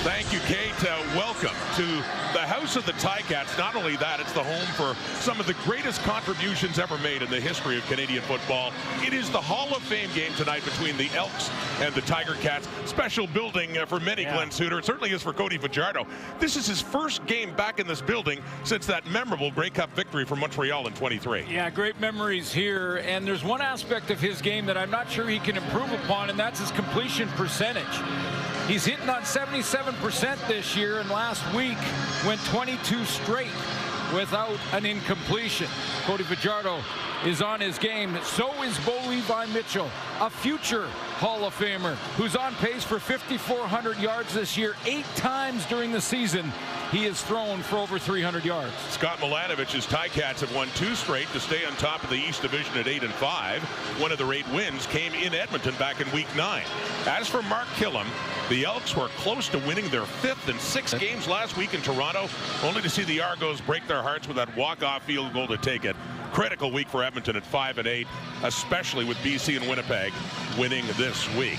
Thank you, Kate. Welcome to the House of the Ticats. Not only that, it's the home for some of the greatest contributions ever made in the history of Canadian football. It is the Hall of Fame game tonight between the Elks and the Tiger Cats. Special building for many, Glenn Suter. It certainly is for Cody Fajardo. This is his first game back in this building since that memorable Grey Cup victory for Montreal in 23. Yeah, great memories here. And there's one aspect of his game that I'm not sure he can improve upon, and that's his completion percentage. He's hitting on 77% this year, and last week went 22 straight without an incompletion. Cody Fajardo is on his game. So is Bo Levi Mitchell, a future Hall of Famer who's on pace for 5,400 yards this year. 8 times during the season he has thrown for over 300 yards. Scott Milanovich's Ticats have won 2 straight to stay on top of the East Division at 8-5. One of their 8 wins came in Edmonton back in Week 9. As for Mark Killam, the Elks were close to winning their 5th in 6 games last week in Toronto, only to see the Argos break their hearts with that walk-off field goal to take it. Critical week for Edmonton at 5-8, especially with BC and Winnipeg winning this week.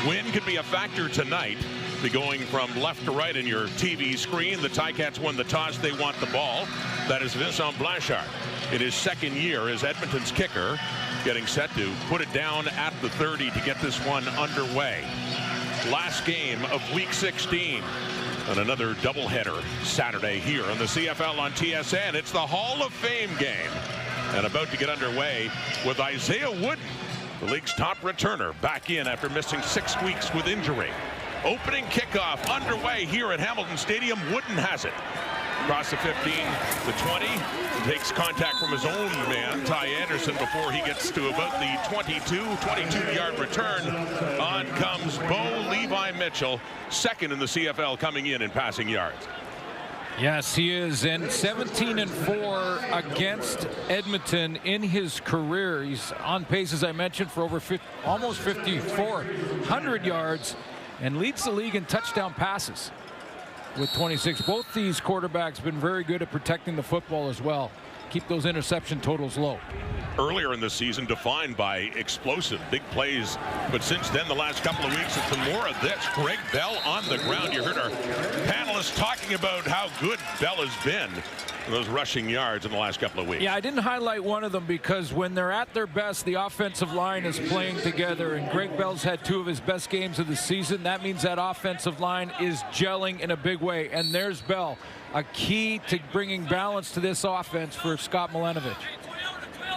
Win could be a factor tonight. Be going from left to right in your TV screen. The Ticats won the toss. They want the ball. That is Vincent Blanchard in his 2nd year as Edmonton's kicker, getting set to put it down at the 30 to get this one underway. Last game of Week 16. And another doubleheader Saturday here on the CFL on TSN. It's the Hall of Fame game. And about to get underway with Isaiah Wooden, the league's top returner, back in after missing 6 weeks with injury. Opening kickoff underway here at Hamilton Stadium. Wooden has it. Across the 15, the 20, takes contact from his own man, Ty Anderson, before he gets to about the 22-yard return. On comes Bo Levi Mitchell, 2nd in the CFL, coming in passing yards. Yes, he is, and 17-4 against Edmonton in his career. He's on pace, as I mentioned, for over almost 5,400 yards, and leads the league in touchdown passes with 26. Both these quarterbacks have been very good at protecting the football as well. Keep those interception totals low. Earlier in the season defined by explosive big plays, but since then the last couple of weeks it's been more of this. Greg Bell on the ground. You heard our panelists talking about how good Bell has been in those rushing yards in the last couple of weeks. Yeah, I didn't highlight one of them because when they're at their best, the offensive line is playing together, and Greg Bell's had 2 of his best games of the season. That means that offensive line is gelling in a big way, and there's Bell, a key to bringing balance to this offense for Scott Milanovic.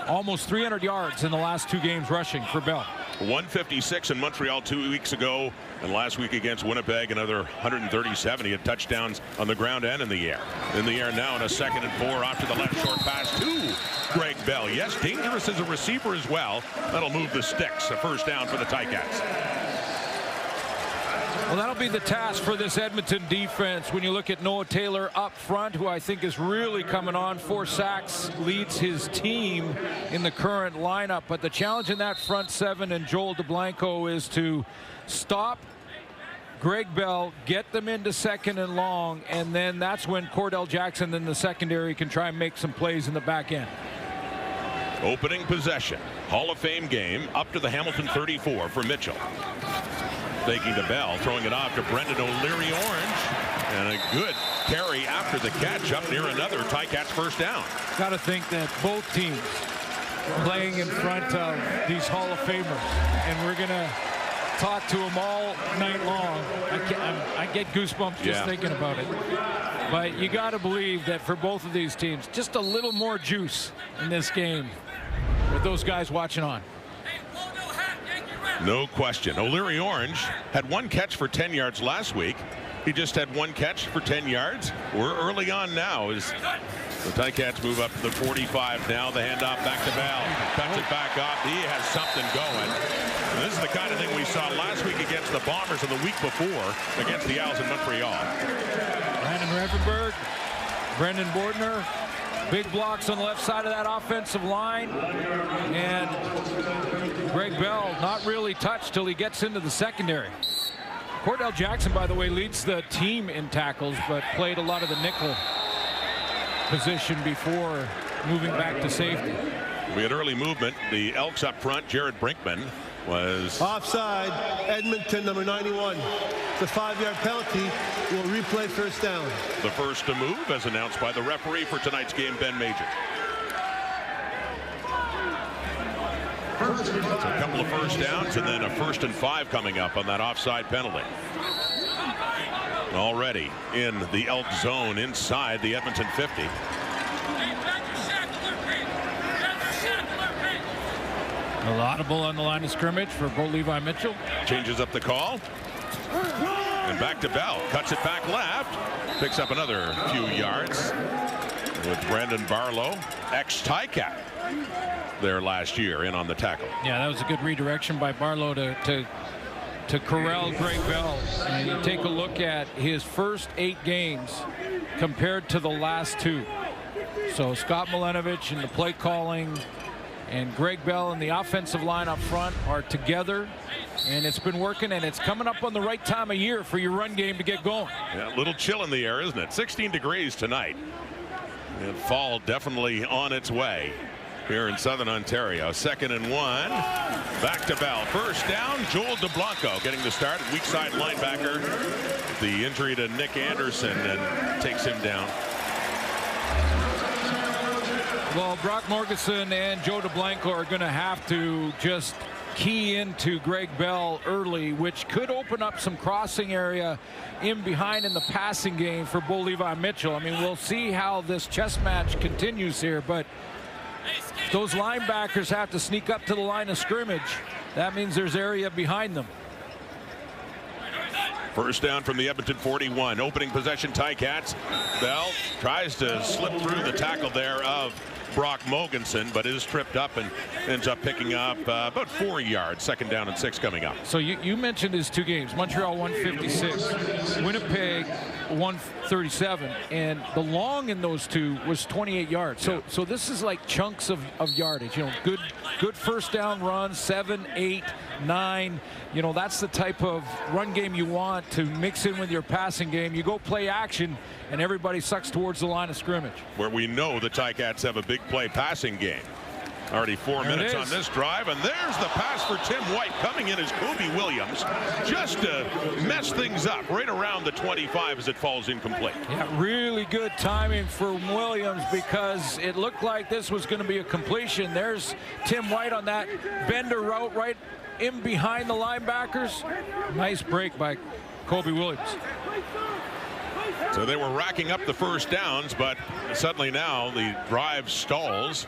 Almost 300 yards in the last 2 games rushing for Bell. 156 in Montreal 2 weeks ago, and last week against Winnipeg another 137. He had touchdowns on the ground and in the air. In the air now in a 2nd and 4 off to the left, short pass to Greg Bell. Yes, dangerous as a receiver as well. That'll move the sticks. A first down for the Ticats. Well, that'll be the task for this Edmonton defense. When you look at Noah Taylor up front, who I think is really coming on. 4 sacks, leads his team in the current lineup. But the challenge in that front 7 and Joel DeBlanco is to stop Greg Bell, get them into 2nd and long, and then that's when Cordell Jackson in the secondary can try and make some plays in the back end. Opening possession. Hall of Fame game up to the Hamilton 34 for Mitchell. Faking to Bell, throwing it off to Brendan O'Leary Orange, and a good carry after the catch up near another Ticats first down. Got to think that both teams playing in front of these Hall of Famers, and we're going to talk to them all night long. I get goosebumps just thinking about it. But you got to believe that for both of these teams, just a little more juice in this game with those guys watching on. No question. O'Leary Orange had 1 catch for 10 yards last week. He just had 1 catch for 10 yards. We're early on now as the Ticats move up to the 45 now. The handoff back to Bell. Cuts it back up. He has something going. And this is the kind of thing we saw last week against the Bombers and the week before against the Owls in Montreal. Brandon Revenberg, Brendan Bordner. Big blocks on the left side of that offensive line. And Greg Bell not really touched till he gets into the secondary. Cordell Jackson, by the way, leads the team in tackles, but played a lot of the nickel position before moving back to safety. We had early movement. The Elks up front, Jared Brinkman was offside. Edmonton, number 91. The 5-yard penalty. Will replay first down. the first to move, as announced by the referee for tonight's game, Ben Major. So a couple of first downs and then a 1st and 5 coming up on that offside penalty. Already in the Elk zone inside the Edmonton 50. A laudable on the line of scrimmage for Bo Levi Mitchell. Changes up the call. And back to Bell. Cuts it back left. Picks up another few yards with Brandon Barlow, ex-Ticat, there last year in on the tackle. Yeah, that was a good redirection by Barlow to corral Greg Bell. And you take a look at his first 8 games compared to the last 2. So Scott Milenovich and the play calling and Greg Bell and the offensive line up front are together, and it's been working, and it's coming up on the right time of year for your run game to get going. Yeah, a little chill in the air, isn't it? 16 degrees tonight. And fall definitely on its way here in Southern Ontario. 2nd and 1. Back to Bell. First down, Joel DeBlanco getting the start. Weak side linebacker. The injury to Nick Anderson and takes him down. Well, Brock Morgensen and Joe DeBlanco are going to have to just key into Greg Bell early, which could open up some crossing area in behind in the passing game for Bo Levi Mitchell. I mean, we'll see how this chess match continues here, but those linebackers have to sneak up to the line of scrimmage. That means there's area behind them. First down from the Edmonton 41. Opening possession, Ticats. Bell tries to slip through the tackle there of Brock Mogensen, but is tripped up and ends up picking up about 4 yards. 2nd down and 6 coming up. So you mentioned his 2 games. Montreal 156, Winnipeg 137, and the long in those 2 was 28 yards. So this is like chunks of yardage. You know, good first down runs, 7, 8, 9. You know, that's the type of run game you want to mix in with your passing game. You go play action, and everybody sucks towards the line of scrimmage. Where we know the Ticats have a big play passing game. Already 4 minutes on this drive, and there's the pass for Tim White coming in as Kobe Williams, just to mess things up right around the 25 as it falls incomplete. Yeah, really good timing for Williams, because it looked like this was going to be a completion. There's Tim White on that bender route right in behind the linebackers. Nice break by Kobe Williams. So they were racking up the first downs, but suddenly now the drive stalls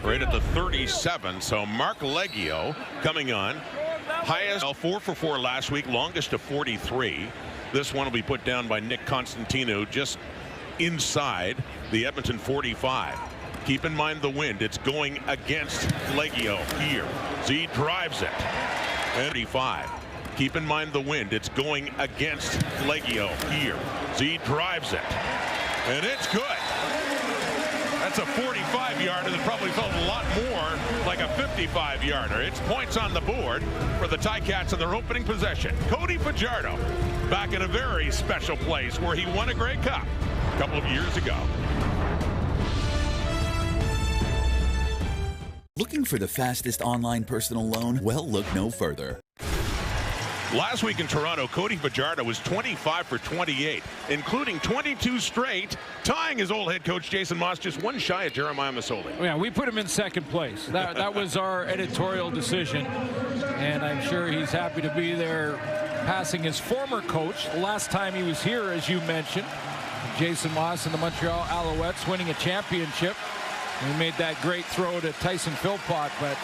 right at the 37. So Mark Leggio coming on. Highest 4 for 4 last week, longest to 43. This one will be put down by Nick Constantino just inside the Edmonton 45. Keep in mind the wind. It's going against Leggio here. Z drives it. 35. Keep in mind the wind. It's going against Leggio here. Z drives it. And it's good. That's a 45-yarder that probably felt a lot more like a 55-yarder. It's points on the board for the Ticats in their opening possession. Cody Fajardo back in a very special place where he won a Grey Cup a couple of years ago. Looking for the fastest online personal loan? Well, look no further. Last week in Toronto, Cody Fajardo was 25 for 28, including 22 straight, tying his old head coach Jason Moss just one shy of Jeremiah Masoli. Yeah, we put him in 2nd place. That was our editorial decision, and I'm sure he's happy to be there passing his former coach. Last time he was here, as you mentioned, Jason Moss and the Montreal Alouettes winning a championship. He made that great throw to Tyson Philpott, but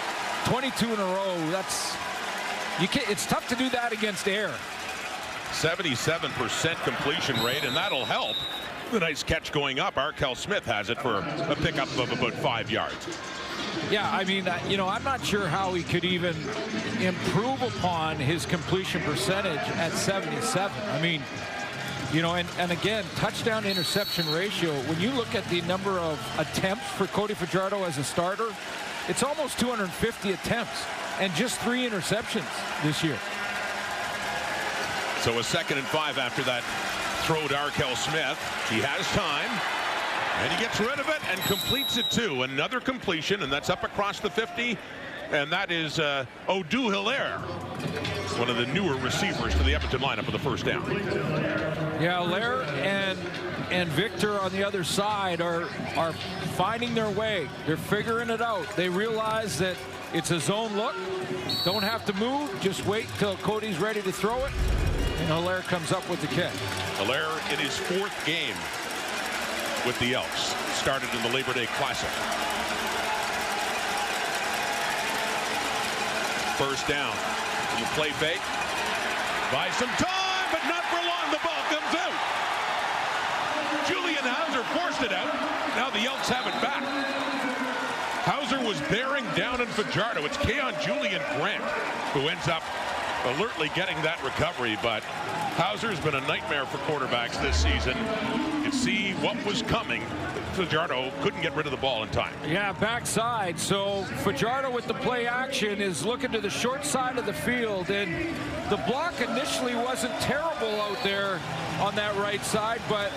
22 in a row, that's... it's tough to do that against air. 77% completion rate, and that'll help. The nice catch going up. Arkel Smith has it for a pickup of about 5 yards. Yeah, I mean, you know, I'm not sure how he could even improve upon his completion percentage at 77. I mean, you know, and again, touchdown interception ratio, when you look at the number of attempts for Cody Fajardo as a starter, it's almost 250 attempts. And just 3 interceptions this year. So a 2nd and 5 after that throw to Arkel Smith. He has time, and he gets rid of it and completes it too. Another completion, and that's up across the 50 and that is Odou Hilaire, one of the newer receivers to the Edmonton lineup for the first down. Yeah, Hilaire and Victor on the other side are finding their way. They're figuring it out. They realize that it's a zone look. Don't have to move. Just wait till Cody's ready to throw it. And Hilaire comes up with the kick. Hilaire in his 4th game with the Elks. Started in the Labor Day Classic. First down. You play fake. Buy some time, but not for long. The ball comes out. Julian Hauser forced it out. Now the Elks have it back. Hauser was bearing down in Fajardo. It's Keon Julian Grant who ends up alertly getting that recovery, but Hauser's been a nightmare for quarterbacks this season. You can see what was coming. Fajardo couldn't get rid of the ball in time. Yeah, backside. So Fajardo with the play action is looking to the short side of the field, and the block initially wasn't terrible out there on that right side, but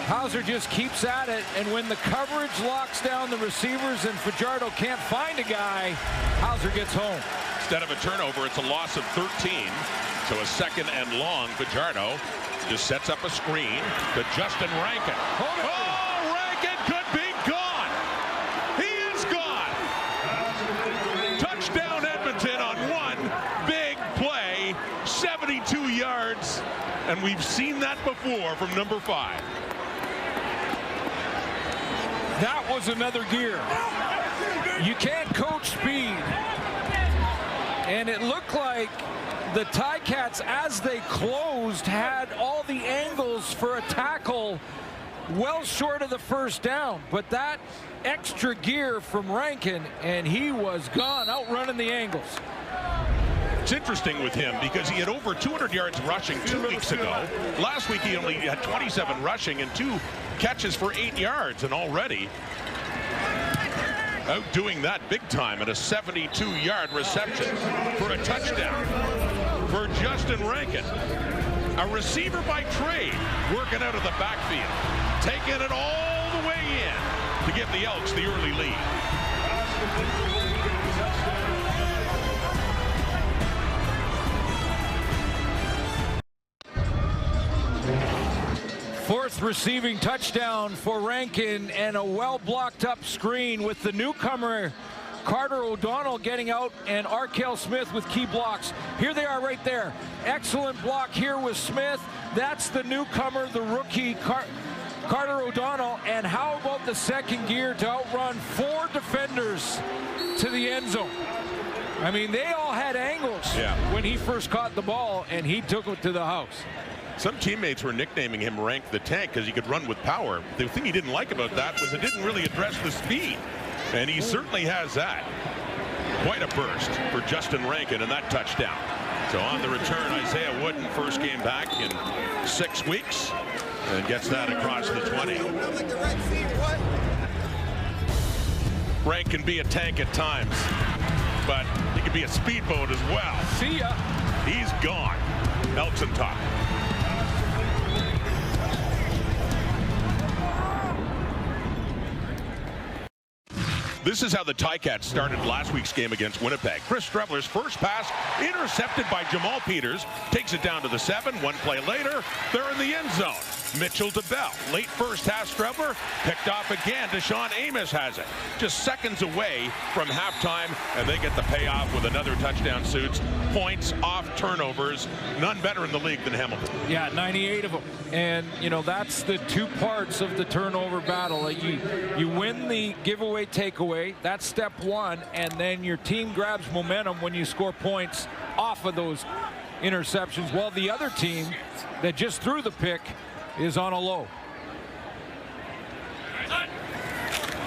Hauser just keeps at it, and when the coverage locks down the receivers and Fajardo can't find a guy, Hauser gets home. Instead of a turnover, it's a loss of 13. So a second and long. Fajardo just sets up a screen to Justin Rankin. Oh, Rankin could be gone. He is gone. Touchdown Edmonton on one big play, 72 yards. And we've seen that before from number 5. That was another gear. You can't coach speed. And it looked like the Ticats, as they closed, had all the angles for a tackle well short of the first down. But that extra gear from Rankin, and he was gone, outrunning the angles. It's interesting with him because he had over 200 yards rushing 2 weeks ago. Last week he only had 27 rushing and 2 catches for 8 yards, and already outdoing that big time at a 72-yard reception for a touchdown for Justin Rankin. A receiver by trade, working out of the backfield, taking it all the way in to give the Elks the early lead. Fourth receiving touchdown for Rankin, and a well-blocked up screen with the newcomer Carter O'Donnell getting out, and Arkell Smith with key blocks. Here they are right there. Excellent block here with Smith. That's the newcomer, the rookie Carter O'Donnell. And how about the second gear to outrun 4 defenders to the end zone? I mean, they all had angles when he first caught the ball, and he took it to the house. Some teammates were nicknaming him Rank the Tank because he could run with power. The thing he didn't like about that was it didn't really address the speed, and he certainly has that. Quite a burst for Justin Rankin in that touchdown. So on the return, Isaiah Wooden, first game back in 6 weeks, and gets that across the 20. Rank can be a tank at times, but he can be a speedboat as well. See ya. He's gone. Elks on top. This is how the Ticats started last week's game against Winnipeg. Chris Streveler's first pass intercepted by Jamal Peters. Takes it down to the 7. One play later, they're in the end zone. Mitchell to Bell. Late first half, Streveler picked off again. Deshaun Amos has it. Just seconds away from halftime, and they get the payoff with another touchdown. Suits points off turnovers. None better in the league than Hamilton. Yeah, 98 of them. And, you know, that's the 2 parts of the turnover battle. You win the giveaway takeaway. That's step 1. And then your team grabs momentum when you score points off of those interceptions, while the other team that just threw the pick is on a low.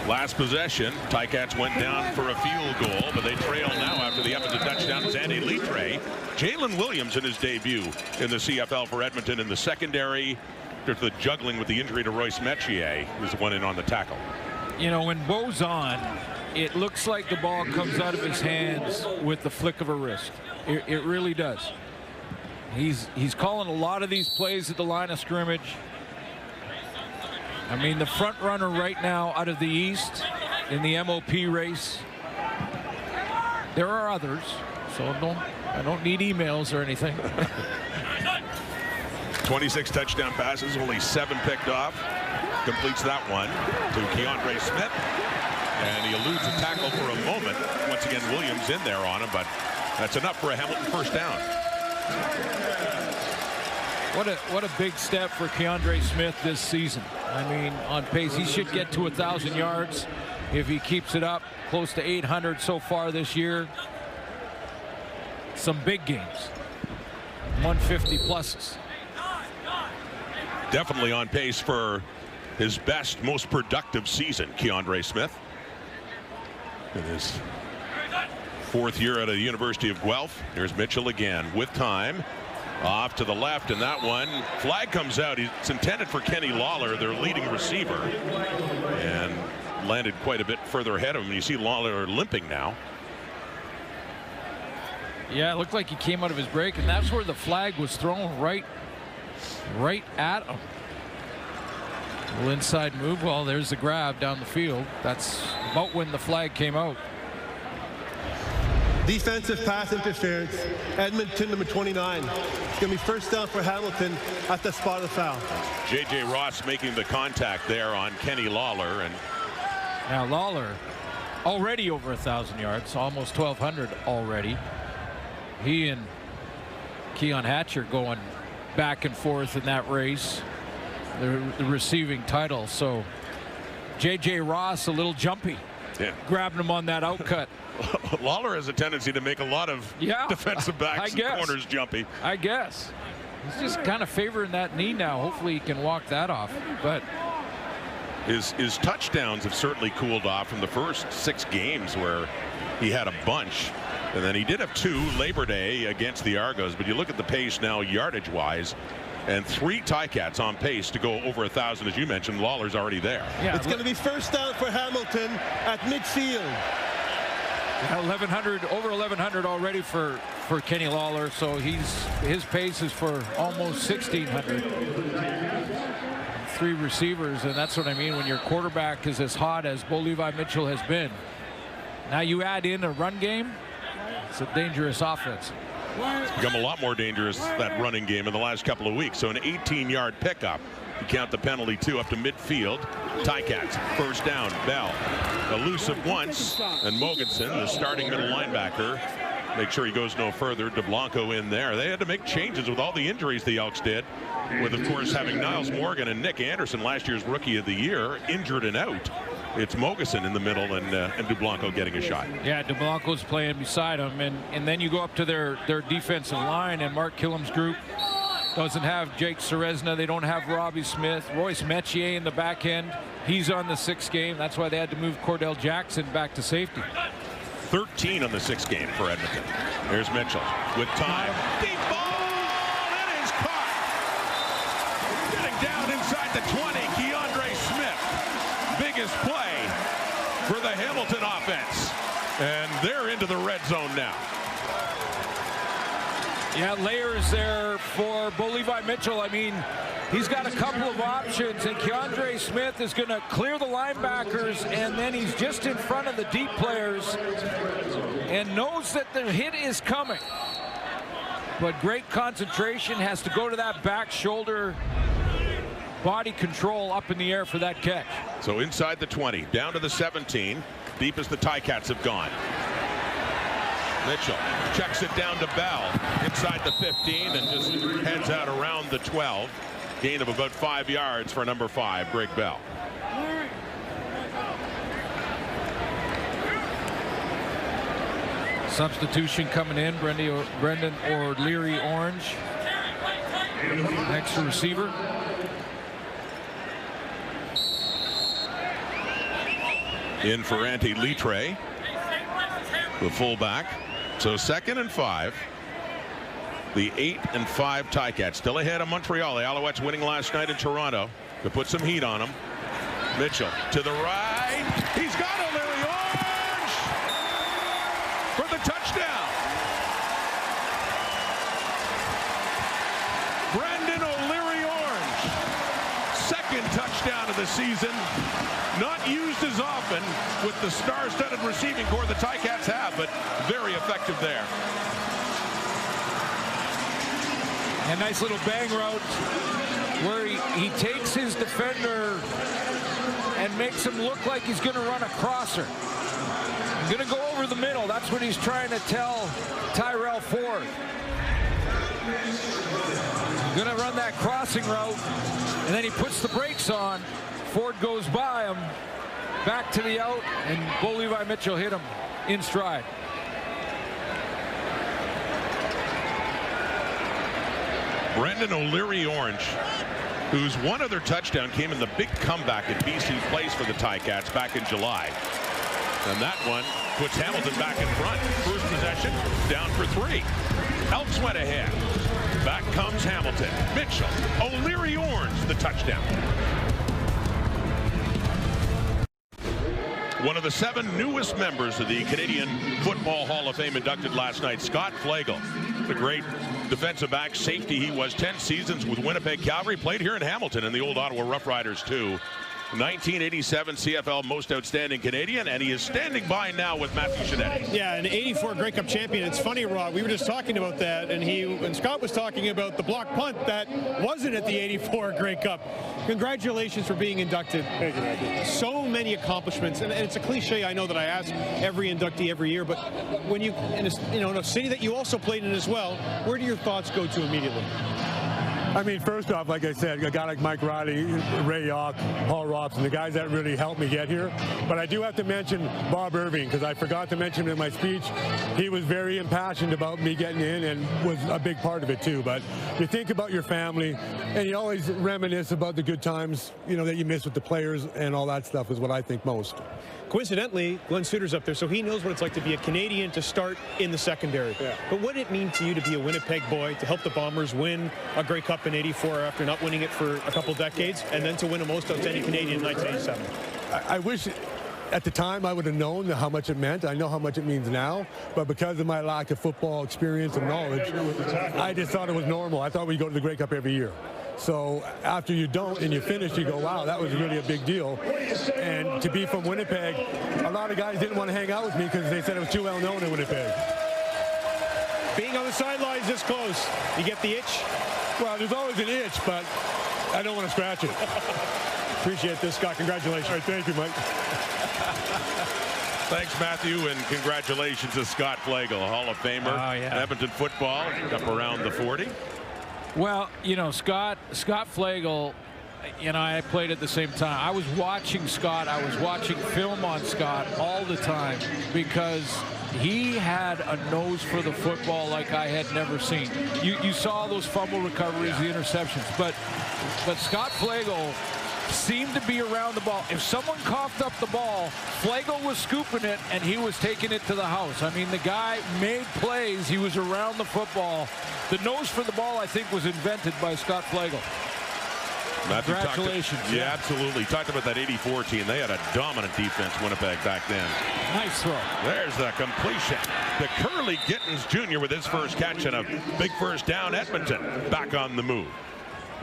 Last possession, Ticats went down for a field goal, but they trail now after the Edmonton touchdown. Zandy Litre. Jalen Williams in his debut in the CFL for Edmonton in the secondary. There's the juggling with the injury to Royce Metier, who's the one in on the tackle. You know, when Beau's on, it looks like the ball comes out of his hands with the flick of a wrist. It really does. He's calling a lot of these plays at the line of scrimmage. I mean, the front runner right now out of the East in the MOP race There are others, so I don't need emails or anything. 26 touchdown passes, only 7 picked off. Completes that one to Keandre Smith. And he eludes a tackle for a moment. Once again, Williams in there on him, but that's enough for a Hamilton first down. What a big step for Keandre Smith this season. I mean, on pace, he should get to 1,000 yards if he keeps it up. Close to 800 so far this year. Some big games. 150 pluses. Definitely on pace for his best, most productive season, Keandre Smith. In his 4th year out of the University of Guelph. Here's Mitchell again with time. Off to the left, and that one flag comes out. It's intended for Kenny Lawler, their leading receiver, and landed quite a bit further ahead of him. You see Lawler limping now. Yeah, it looked like he came out of his break, and that's where the flag was thrown, right at him. A little inside move. Well, there's the grab down the field. That's about when the flag came out. Defensive pass interference. Edmonton, number 29. It's going to be first down for Hamilton at the spot of the foul. J.J. Ross making the contact there on Kenny Lawler. And now Lawler already over 1,000 yards, almost 1,200 already. He and Keon Hatcher going back and forth in that race. The receiving title. So J.J. Ross a little jumpy. Yeah. Grabbing him on that outcut. Lawler has a tendency to make a lot of defensive backs and corners jumpy. I guess. He's just kind of favoring that knee now. Hopefully he can walk that off. But his touchdowns have certainly cooled off from the first 6 games where he had a bunch. And then he did have 2 Labor Day against the Argos. But you look at the pace now yardage-wise. And 3 Ticats on pace to go over 1,000, as you mentioned. Lawler's already there. Yeah, it's going to be first down for Hamilton at midfield. 1,100, over 1,100 already for Kenny Lawler, so his pace is for almost 1,600. 3 receivers, and that's what I mean when your quarterback is as hot as Bo Levi Mitchell has been. Now you add in a run game, it's a dangerous offense. It's become a lot more dangerous, that running game, in the last couple of weeks. So an 18-yard pickup. You count the penalty too up to midfield. Ticats first down. Bell elusive once, and Mogensen, the starting middle linebacker, make sure he goes no further. DeBlanco in there. They had to make changes with all the injuries the Elks did, with of course having Niles Morgan and Nick Anderson, last year's rookie of the year, injured and out. It's Mogensen in the middle, and DeBlanco getting a shot. Yeah, DeBlanco's playing beside him, and then you go up to their defensive line, and Mark Killam's group doesn't have Jake Serezna. They don't have Robbie Smith. Royce Metier in the back end. He's on the 6th game. That's why they had to move Cordell Jackson back to safety. 13 on the 6th game for Edmonton. Here's Mitchell with time. Deep ball. It is caught. Getting down inside the 20. Keandre Smith. Biggest play for the Hamilton offense. And they're into the red zone now. Yeah, layers there for Bo Levi Mitchell. I mean, he's got a couple of options, and Keandre Smith is going to clear the linebackers, and then he's just in front of the deep players and knows that the hit is coming. But great concentration, has to go to that back shoulder, body control up in the air for that catch. So inside the 20, down to the 17, deep as the Ticats have gone. Mitchell checks it down to Bell inside the 15 and just heads out around the 12. Gain of about 5 yards for number 5, Greg Bell. Substitution coming in, Brendan O'Leary Orange. Next receiver. In for Antti Litre, the fullback. So 2nd and 5. The 8 and 5 Ticats still ahead of Montreal. The Alouettes winning last night in Toronto to put some heat on them. Mitchell to the right. He's got O'Leary Orange for the touchdown. Brendan O'Leary Orange, 2nd touchdown of the season. Not used as often with the star-studded receiving core the Ticats have, but very effective there. A nice little bang route where he takes his defender and makes him look like he's going to run a crosser. He's going to go over the middle. That's what he's trying to tell Tyrell Ford. He's going to run that crossing route, and then he puts the brakes on. Ford goes by him, back to the out, and Bo Levi Mitchell hit him in stride. Brendan O'Leary-Orange, whose one other touchdown came in the big comeback at BC's place for the Ticats back in July. And that one puts Hamilton back in front. First possession, down for 3. Elks went ahead. Back comes Hamilton. Mitchell, O'Leary-Orange, the touchdown. One of the 7 newest members of the Canadian Football Hall of Fame inducted last night, Scott Flagel. The great defensive back safety he was, 10 seasons with Winnipeg Cavalry, played here in Hamilton in the old Ottawa Rough Riders too. 1987 CFL Most Outstanding Canadian, and he is standing by now with Matthew Shinetti. Yeah, an 84 Grey Cup champion. It's funny, Rod, we were just talking about that, and Scott was talking about the block punt that wasn't at the 84 Grey Cup. Congratulations for being inducted. Thank you, Matthew. So many accomplishments, and it's a cliche, I know, that I ask every inductee every year, but when you, in a city that you also played in as well, where do your thoughts go to immediately? I mean, first off, like I said, a guy like Mike Riley, Ray Yawk, Paul Robson, the guys that really helped me get here. But I do have to mention Bob Irving, because I forgot to mention him in my speech. He was very impassioned about me getting in and was a big part of it too. But you think about your family, and you always reminisce about the good times, that you miss with the players, and all that stuff is what I think most. Coincidentally, Glenn Suter's up there, so he knows what it's like to be a Canadian to start in the secondary. Yeah. But what did it mean to you to be a Winnipeg boy, to help the Bombers win a Grey Cup in '84 after not winning it for a couple decades, and then to win a Most Outstanding Canadian in 1987? I wish at the time I would have known how much it meant. I know how much it means now, but because of my lack of football experience and knowledge, I just thought it was normal. I thought we'd go to the Grey Cup every year. So after you don't and you finish, you go, wow, that was really a big deal. And to be from Winnipeg, a lot of guys didn't want to hang out with me because they said it was too well known in Winnipeg. Being on the sidelines this close, you get the itch? Well, there's always an itch, but I don't want to scratch it. Appreciate this, Scott. Congratulations. All right, thank you, Mike. Thanks, Matthew, and congratulations to Scott Flagel, Hall of Famer. Oh, yeah. Edmonton football, up around the 40. Well, Scott Flagel, I played at the same time. I was watching Scott. I was watching film on Scott all the time because he had a nose for the football like I had never seen. You saw those fumble recoveries, the interceptions, but Scott Flagel seemed to be around the ball. If someone coughed up the ball, Flagel was scooping it and he was taking it to the house. I mean, the guy made plays. He was around the football. The nose for the ball, I think, was invented by Scott Flagel. Matthew, congratulations. Yeah, absolutely. Talked about that 84 team. They had a dominant defense, Winnipeg, back then. Nice throw. There's the completion. The Curly Gittins Jr. with his first catch and a big first down. Edmonton back on the move.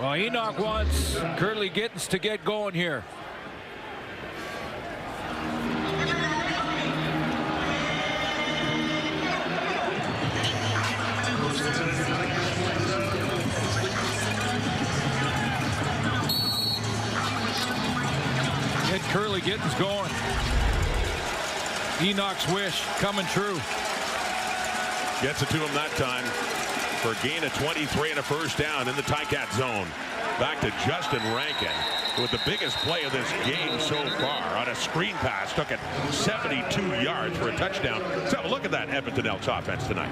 Well, Enoch wants Curly Gittins to get going here. Get Curly Gittins going. Enoch's wish coming true. Gets it to him that time for a gain of 23 and a first down in the Ticat zone. Back to Justin Rankin with the biggest play of this game so far on a screen pass. Took it 72 yards for a touchdown. Let's have a look at that Edmonton Elks offense tonight.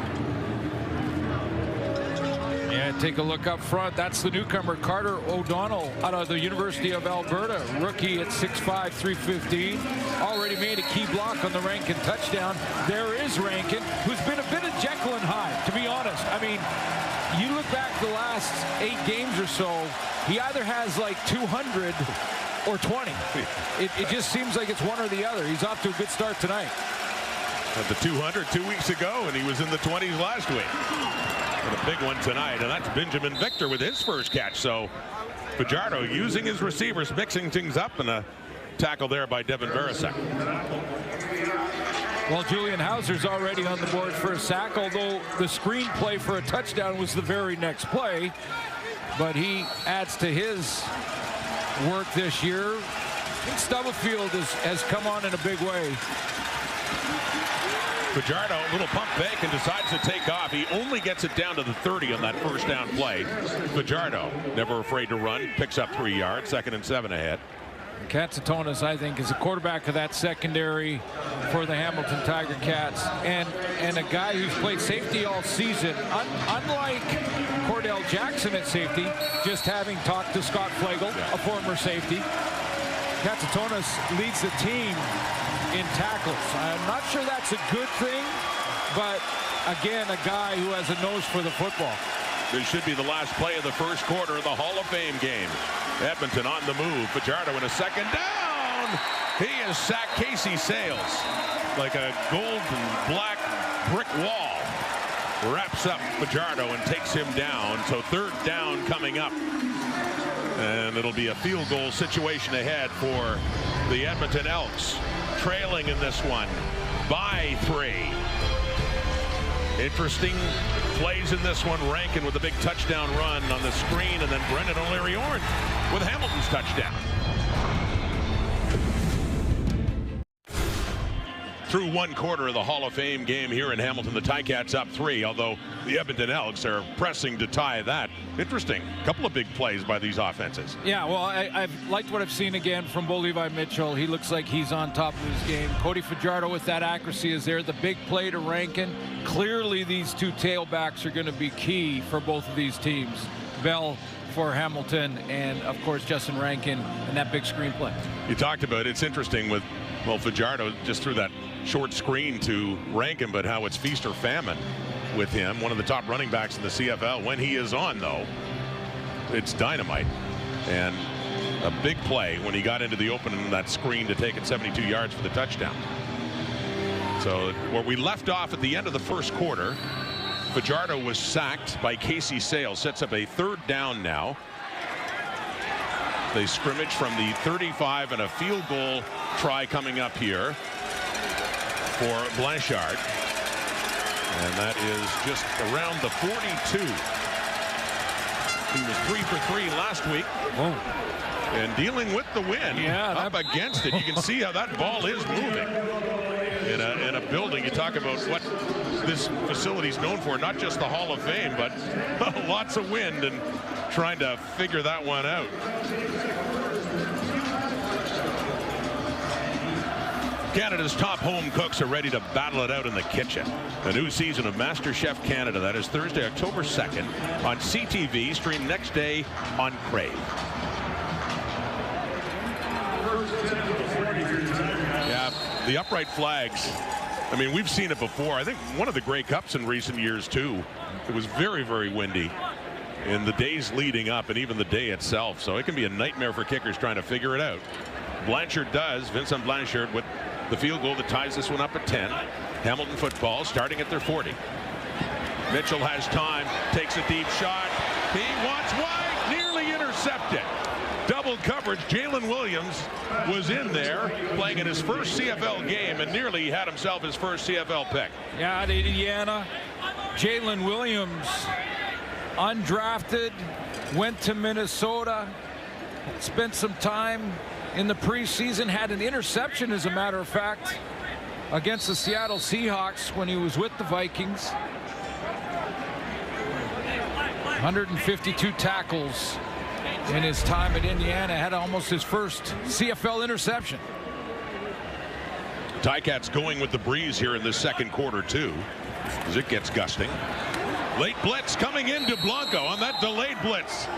Yeah, take a look up front. That's the newcomer, Carter O'Donnell, out of the University of Alberta. Rookie at 6'5", 315. Already made a key block on the Rankin touchdown. There is Rankin, who's been a bit of Jekyll and Hyde, to be honest. I mean, you look back the last 8 games or so, he either has like 200 or 20. It just seems like it's one or the other. He's off to a good start tonight. At the 200 2 weeks ago, and he was in the 20s last week. And a big one tonight, and that's Benjamin Victor with his first catch. So Fajardo using his receivers, mixing things up, and a tackle there by Devin Barasek. Well, Julian Hauser's already on the board for a sack, although the screen play for a touchdown was the very next play. But he adds to his work this year. I think Stubblefield has come on in a big way. Fajardo, little pump fake, and decides to take off. He only gets it down to the 30 on that first down play. Fajardo, never afraid to run, picks up 3 yards, 2nd and 7 ahead. Katsatonis, I think, is the quarterback of that secondary for the Hamilton Tiger Cats, and a guy who's played safety all season. Unlike Cordell Jackson at safety, just having talked to Scott Flagel, a former safety, Katsatonis leads the team in tackles. I'm not sure that's a good thing, but again, a guy who has a nose for the football. This should be the last play of the first quarter of the Hall of Fame game. Edmonton on the move. Fajardo in a second down. He has sacked Casey Sales like a gold and black brick wall. Wraps up Fajardo and takes him down. So 3rd down coming up. And it'll be a field goal situation ahead for the Edmonton Elks. Trailing in this one by 3. Interesting plays in this one. Rankin with a big touchdown run on the screen, and then Brendan O'Leary Orange with Hamilton's touchdown. Through 1 quarter of the Hall of Fame game here in Hamilton, the Ticats up 3, although the Edmonton Elks are pressing to tie that. Interesting. A couple of big plays by these offenses. Yeah, well, I've liked what I've seen again from Bo Levi Mitchell. He looks like he's on top of his game. Cody Fajardo with that accuracy is there. The big play to Rankin. Clearly, these 2 tailbacks are going to be key for both of these teams. Bell for Hamilton, and of course Justin Rankin and that big screenplay. You talked about it's interesting with, well, Fajardo just threw that short screen to Rankin, but how it's feast or famine with him. One of the top running backs in the CFL. When he is on, though, it's dynamite. And a big play when he got into the open and that screen to take it 72 yards for the touchdown. So where we left off at the end of the first quarter, Fajardo was sacked by Casey Sales. Sets up a 3rd down now. They scrimmage from the 35 and a field goal try coming up here for Blanchard. And that is just around the 42. He was 3 for 3 last week. Oh. And dealing with the wind up against it. You can see how that ball is moving. In a building, you talk about what this facility is known for, not just the Hall of Fame, but lots of wind and trying to figure that one out. Canada's top home cooks are ready to battle it out in the kitchen. A new season of MasterChef Canada. That is Thursday, October 2nd on CTV. Stream next day on Crave. Yeah, the upright flags. I mean, we've seen it before. I think one of the Grey Cups in recent years, too. It was very, very windy in the days leading up and even the day itself. So it can be a nightmare for kickers trying to figure it out. Blanchard does. Vincent Blanchard with the field goal that ties this one up at 10. Hamilton football starting at their 40. Mitchell has time, takes a deep shot. He wants wide, nearly intercepted. Double coverage. Jalen Williams was in there playing in his first CFL game and nearly had himself his first CFL pick. Yeah, at Indiana, Jalen Williams, undrafted, went to Minnesota, spent some time in the preseason, had an interception, as a matter of fact, against the Seattle Seahawks when he was with the Vikings. 152 tackles in his time at Indiana, had almost his first CFL interception. Ticats going with the breeze here in the second quarter, too, as it gets gusting. Late blitz coming in to Blanco on that delayed blitz.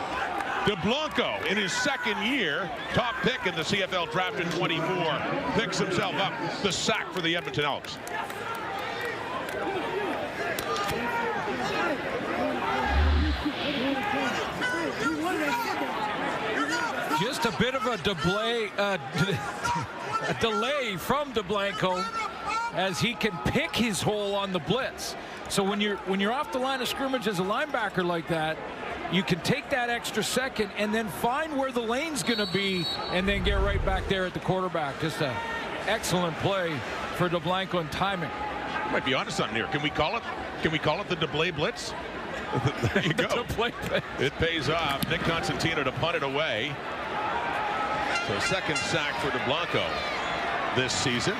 DeBlanco in his second year, top pick in the CFL draft in 24, picks himself up the sack for the Edmonton Elks. Just a bit of a delay from DeBlanco as he can pick his hole on the blitz. So when you're off the line of scrimmage as a linebacker like that, you can take that extra second and then find where the lane's going to be and then get right back there at the quarterback. Just an excellent play for DeBlanco and timing. You might be onto something here. Can we call it the DeBlay Blitz? There you go. It pays off. Nick Constantino to punt it away. So second sack for DeBlanco this season.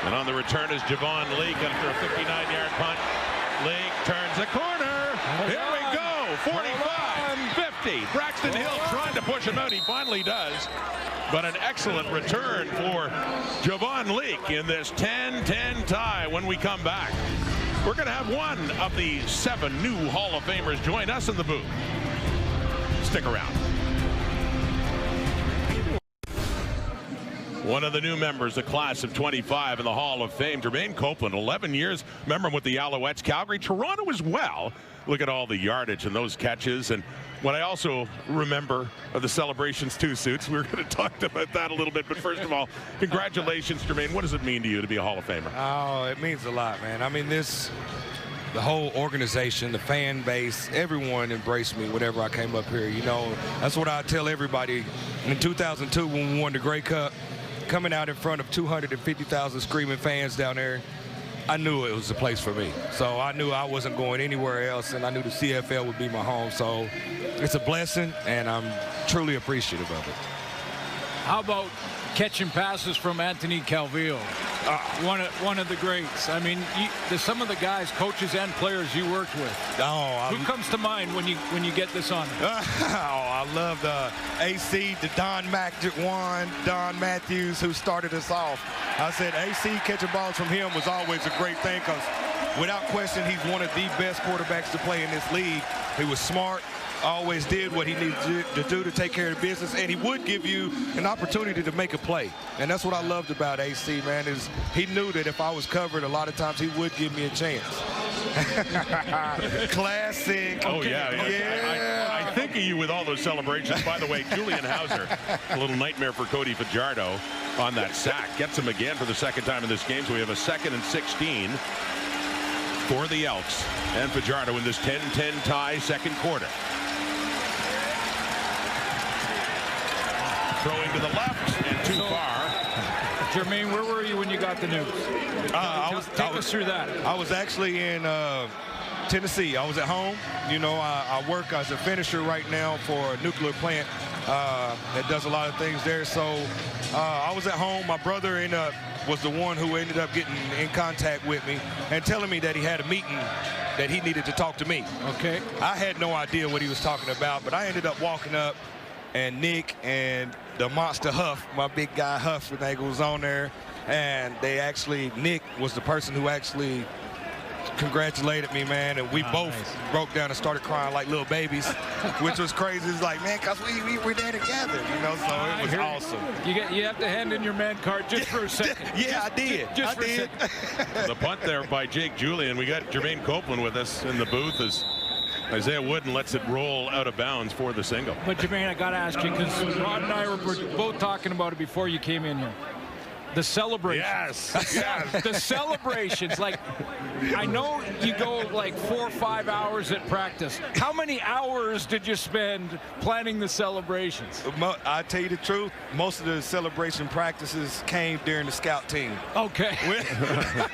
And on the return is Javon Leake after a 59-yard punt. Leake turns the corner. Here we go. 45, 50. Braxton Hill trying to push him out. He finally does. But an excellent return for Javon Leake in this 10-10 tie when we come back. We're going to have one of the 7 new Hall of Famers join us in the booth. Stick around. One of the new members, the class of 25 in the Hall of Fame, Jermaine Copeland, 11 years. Remember him with the Alouettes, Calgary, Toronto as well. Look at all the yardage and those catches. And what I also remember of the celebrations too, Suits. We're going to talk about that a little bit. But first of all, congratulations, Jermaine. What does it mean to you to be a Hall of Famer? Oh, it means a lot, man. I mean, the whole organization, the fan base, everyone embraced me whenever I came up here. You know, that's what I tell everybody. In 2002, when we won the Grey Cup, coming out in front of 250,000 screaming fans down there, I knew it was the place for me. So I knew I wasn't going anywhere else, and I knew the CFL would be my home. So it's a blessing, and I'm truly appreciative of it. How about catching passes from Anthony Calvillo? One of the greats. I mean, some of the guys, coaches and players you worked with. Who comes to mind when you get this on? I love the AC, the Don Matthews, who started us off. I said AC catching balls from him was always a great thing because without question, he's one of the best quarterbacks to play in this league. He was smart, always did what he needed to do to take care of business, and he would give you an opportunity to make a play. And that's what I loved about AC, man, is he knew that if I was covered, a lot of times he would give me a chance. Classic. Oh, okay. Yeah. I think of you with all those celebrations. By the way, Julian Hauser, a little nightmare for Cody Fajardo on that sack. Gets him again for the second time in this game. So we have a 2nd and 16 for the Elks and Fajardo in this 10-10 tie, second quarter. Throwing to the left and too far. Jermaine, where were you when you got the news? Take us through that. I was actually in Tennessee. I was at home. You know, I work as a finisher right now for a nuclear plant that does a lot of things there. So I was at home. My brother was the one who ended up getting in contact with me and telling me that he had a meeting that he needed to talk to me. Okay. I had no idea what he was talking about, but I ended up walking up, and Nick and the monster Huff, my big guy Huff, was on there, and Nick was the person who actually congratulated me, man, and we both broke down and started crying like little babies, which was crazy. It's like, man, because we were there together, you know, so it was awesome. You have to hand in your man card just for a second. I did. Just for a second. The punt there by Jake Julian. We got Jermaine Copeland with us in the booth as Isaiah Wooden lets it roll out of bounds for the single. But Jermaine, I got to ask you, because Rod and I were both talking about it before you came in here. The celebrations. Yes. The celebrations. Like, I know you go like 4 or 5 hours at practice. How many hours did you spend planning the celebrations? I tell you the truth, most of the celebration practices came during the scout team. Okay.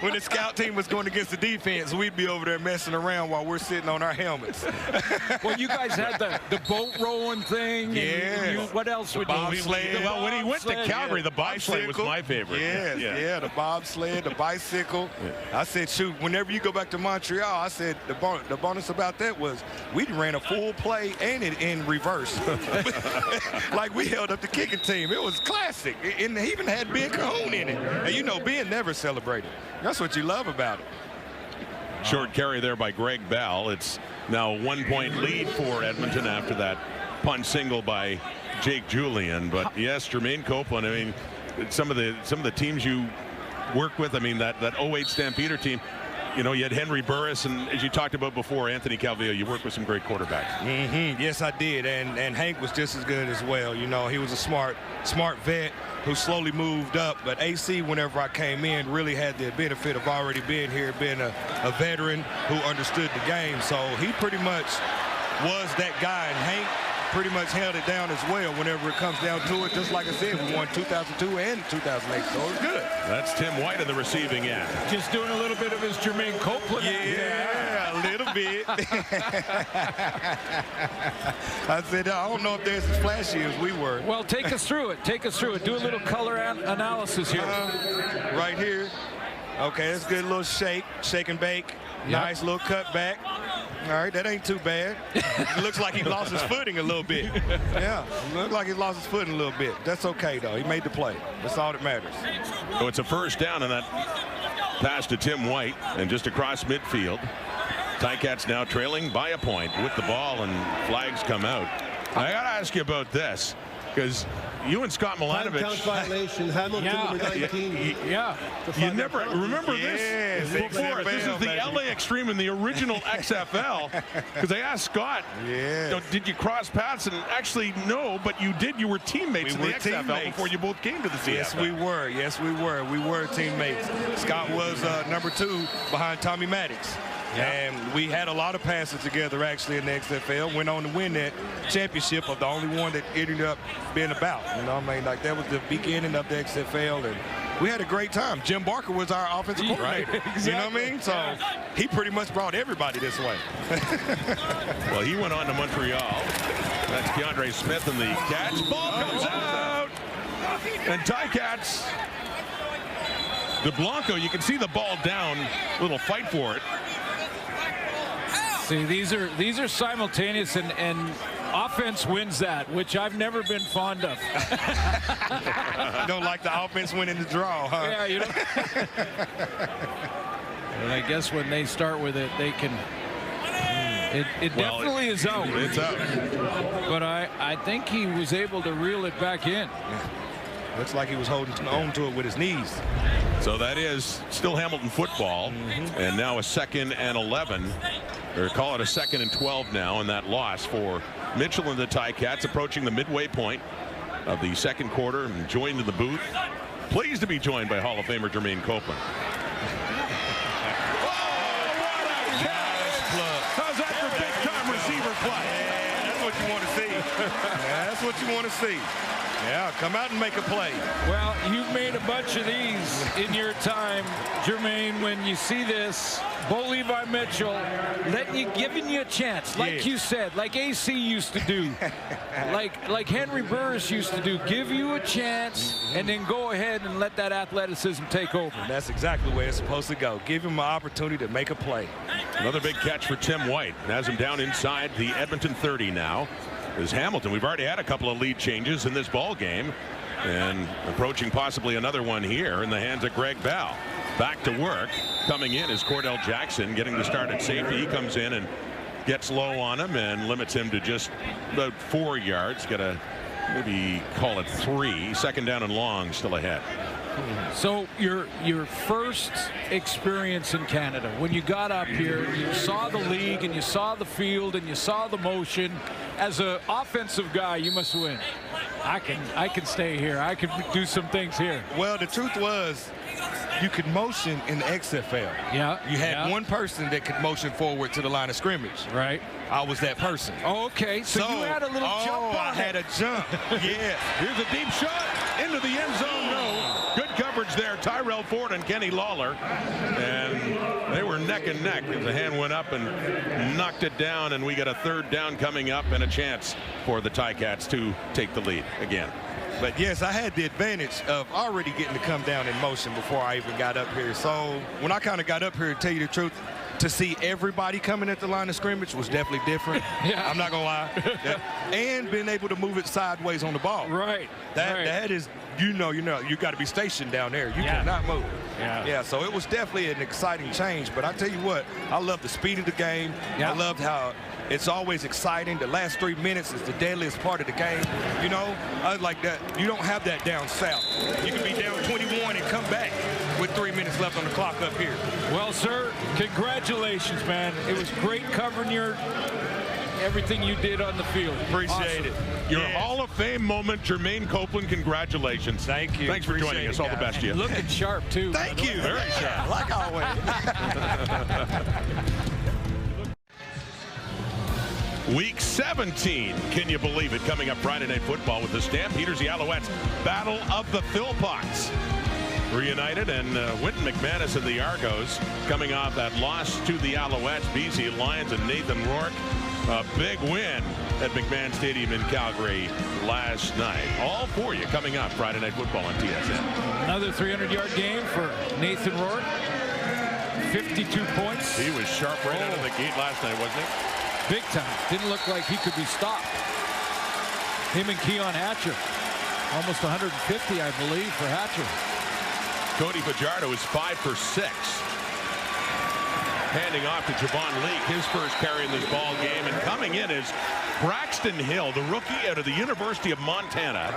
When the scout team was going against the defense, we'd be over there messing around while we're sitting on our helmets. Well, you guys had the boat rolling thing. Yeah. What else would you? Well, when he went to Calgary, the bobsled was my favorite. Yeah, the bobsled, the bicycle. I said, shoot, whenever you go back to Montreal, I said the bonus about that was we ran a full play and it in reverse. Like we held up the kicking team. It was classic. And they even had Ben Cahoon in it. And you know, Ben never celebrated. That's what you love about it. Short carry there by Greg Bell. It's now a 1-point lead for Edmonton after that punt single by Jake Julian. But yes, Jermaine Copeland, I mean, some of the teams you work with, I mean, that 08 Stampeder team, you know, you had Henry Burris, and as you talked about before, Anthony Calvillo, you worked with some great quarterbacks. Yes, I did, and Hank was just as good as well. You know, he was a smart vet who slowly moved up, but AC, whenever I came in, really had the benefit of already being here, being a veteran who understood the game. So he pretty much was that guy, and Hank pretty much held it down as well whenever it comes down to it. Just like I said, we won 2002 and 2008, so it was good. That's Tim White in the receiving end. Just doing a little bit of his Jermaine Copeland. Yeah, a little bit. I said, I don't know if they're as flashy as we were. Well, take us through it. Take us through it. Do a little color analysis here. Right here. Okay, that's a good little shake and bake. Yep. Nice little cut back. All right, that ain't too bad. It looks like he lost his footing a little bit. Yeah, looks like he lost his footing a little bit. That's okay, though. He made the play. That's all that matters. So it's a first down, and that pass to Tim White, and just across midfield. Ticats now trailing by a point with the ball, and flags come out. I got to ask you about this, because you and Scott Milanovic. Count violation, Hamilton number 19. Yeah. You never remember this before. This is the LA Extreme in the original XFL, because they asked Scott, did you cross paths? And actually, no, but you did. You were teammates in the XFL before you both came to the CFL. Yes, we were. Yes, we were. We were teammates. Scott was number 2 behind Tommy Maddox. Yeah. And we had a lot of passes together, actually, in the XFL. Went on to win that championship of the only one that ended up being about. You know what I mean? Like, that was the beginning of the XFL, and we had a great time. Jim Barker was our offensive coordinator. Right. Exactly. You know what I mean? So he pretty much brought everybody this way. Well, he went on to Montreal. That's Keandre Smith in the catch. Ball comes out. And Ticats, the Blanco, you can see the ball down. Little fight for it. See, these are simultaneous, and offense wins that, which I've never been fond of. You don't like the offense winning the draw, huh? Yeah, you know. And I guess when they start with it, they can. It definitely is out. It's out. But I think he was able to reel it back in. Yeah. Looks like he was holding on to it with his knees. So that is still Hamilton football, and now a 2nd and 11. Or call it a 2nd and 12 now, and that loss for Mitchell and the Ticats approaching the midway point of the second quarter, and joined in the booth. Pleased to be joined by Hall of Famer Jermaine Copeland. How's that for big-time receiver play? Yeah, that's what you want to see. That's what you want to see. Yeah, come out and make a play. Well, you've made a bunch of these in your time, Jermaine. When you see this, Bo Levi Mitchell giving you a chance, like you said, like AC used to do, like Henry Burris used to do. Give you a chance, and then go ahead and let that athleticism take over. And that's exactly where it's supposed to go. Give him an opportunity to make a play. Another big catch for Tim White. Has him down inside the Edmonton 30 now. Is Hamilton. We've already had a couple of lead changes in this ball game, and approaching possibly another one here in the hands of Greg Bell. Back to work. Coming in is Cordell Jackson, getting the start at safety. He comes in and gets low on him and limits him to just about 4 yards. Got a maybe call it 3. 2nd down and long still ahead. So your first experience in Canada, when you got up here, you saw the league and you saw the field and you saw the motion. As an offensive guy, you must win. I can stay here. I can do some things here. Well, the truth was, you could motion in the XFL. Yeah. You had one person that could motion forward to the line of scrimmage. Right. I was that person. Oh, okay. So you had a little jump on I had a jump. Yeah. Here's a deep shot into the end zone. No. Good coverage there. Tyrell Ford and Kenny Lawler. And they were neck and neck as the hand went up and knocked it down. And we got a 3rd down coming up and a chance for the Ticats to take the lead again. But yes, I had the advantage of already getting to come down in motion before I even got up here. So when I kind of got up here, to tell you the truth, to see everybody coming at the line of scrimmage was definitely different. Yeah. I'm not gonna lie. And being able to move it sideways on the ball. Right. That is, you got to be stationed down there. You cannot move. Yeah. So it was definitely an exciting change. But I tell you what, I love the speed of the game. I loved how it's always exciting. The last 3 minutes is the deadliest part of the game. You know, I like that. You don't have that down south. You can be down 21 and come back with 3 minutes left on the clock up here. Well, sir, congratulations, man. It was great covering everything you did on the field. Appreciate it. Your Hall of Fame moment, Jermaine Copeland. Congratulations. Thank you. Thanks for joining us. All the best to you. Looking sharp, too. Thank you. Very sharp. Like always. Week 17, can you believe it? Coming up Friday Night Football with the Stampeders, the Alouettes, Battle of the Philpots. Reunited, and Wynton McManus and the Argos coming off that loss to the Alouettes. BC Lions and Nathan Rourke. A big win at McMahon Stadium in Calgary last night. All for you coming up Friday Night Football on TSN. Another 300-yard game for Nathan Rourke. 52 points. He was sharp right out of the gate last night, wasn't he? Big time. Didn't look like he could be stopped. Him and Keon Hatcher. Almost 150, I believe, for Hatcher. Cody Fajardo is 5 for 6. Handing off to Javon Leake, his first carry in this ball game. And coming in is Braxton Hill, the rookie out of the University of Montana.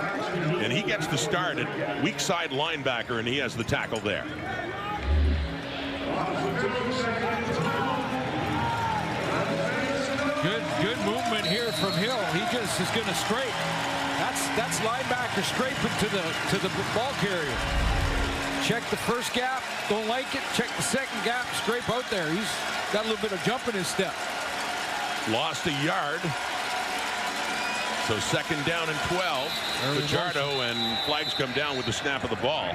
And he gets the start at weak side linebacker, and he has the tackle there. Good movement here from Hill. He just is going to scrape. That's linebacker scraping to the ball carrier. Check the first gap, don't like it. Check the second gap, scrape out there. He's got a little bit of jump in his step. Lost a yard. So second down and 12. Fajardo, and flags come down with the snap of the ball.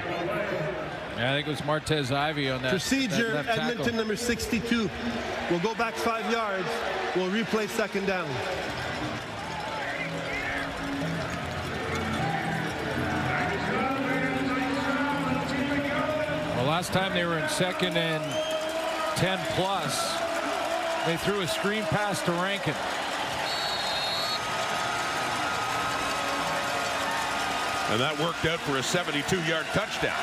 Yeah, I think it was Martez Ivy on that. Procedure, that left Edmonton tackle. number 62. We'll go back 5 yards. We'll replay second down. Well, last time they were in second and 10 plus, they threw a screen pass to Rankin. And that worked out for a 72-yard touchdown.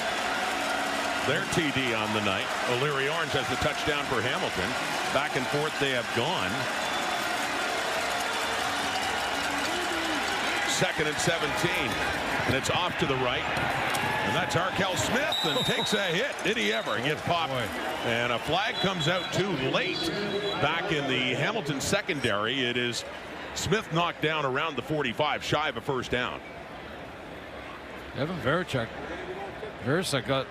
Their TD on the night. O'Leary Orange has the touchdown for Hamilton. Back and forth they have gone. Second and 17. And it's off to the right. And that's Arkell Smith, and takes a hit. Did he ever? He gets popped. And a flag comes out too late. Back in the Hamilton secondary, it is Smith knocked down around the 45, shy of a first down. Evan Verichuk got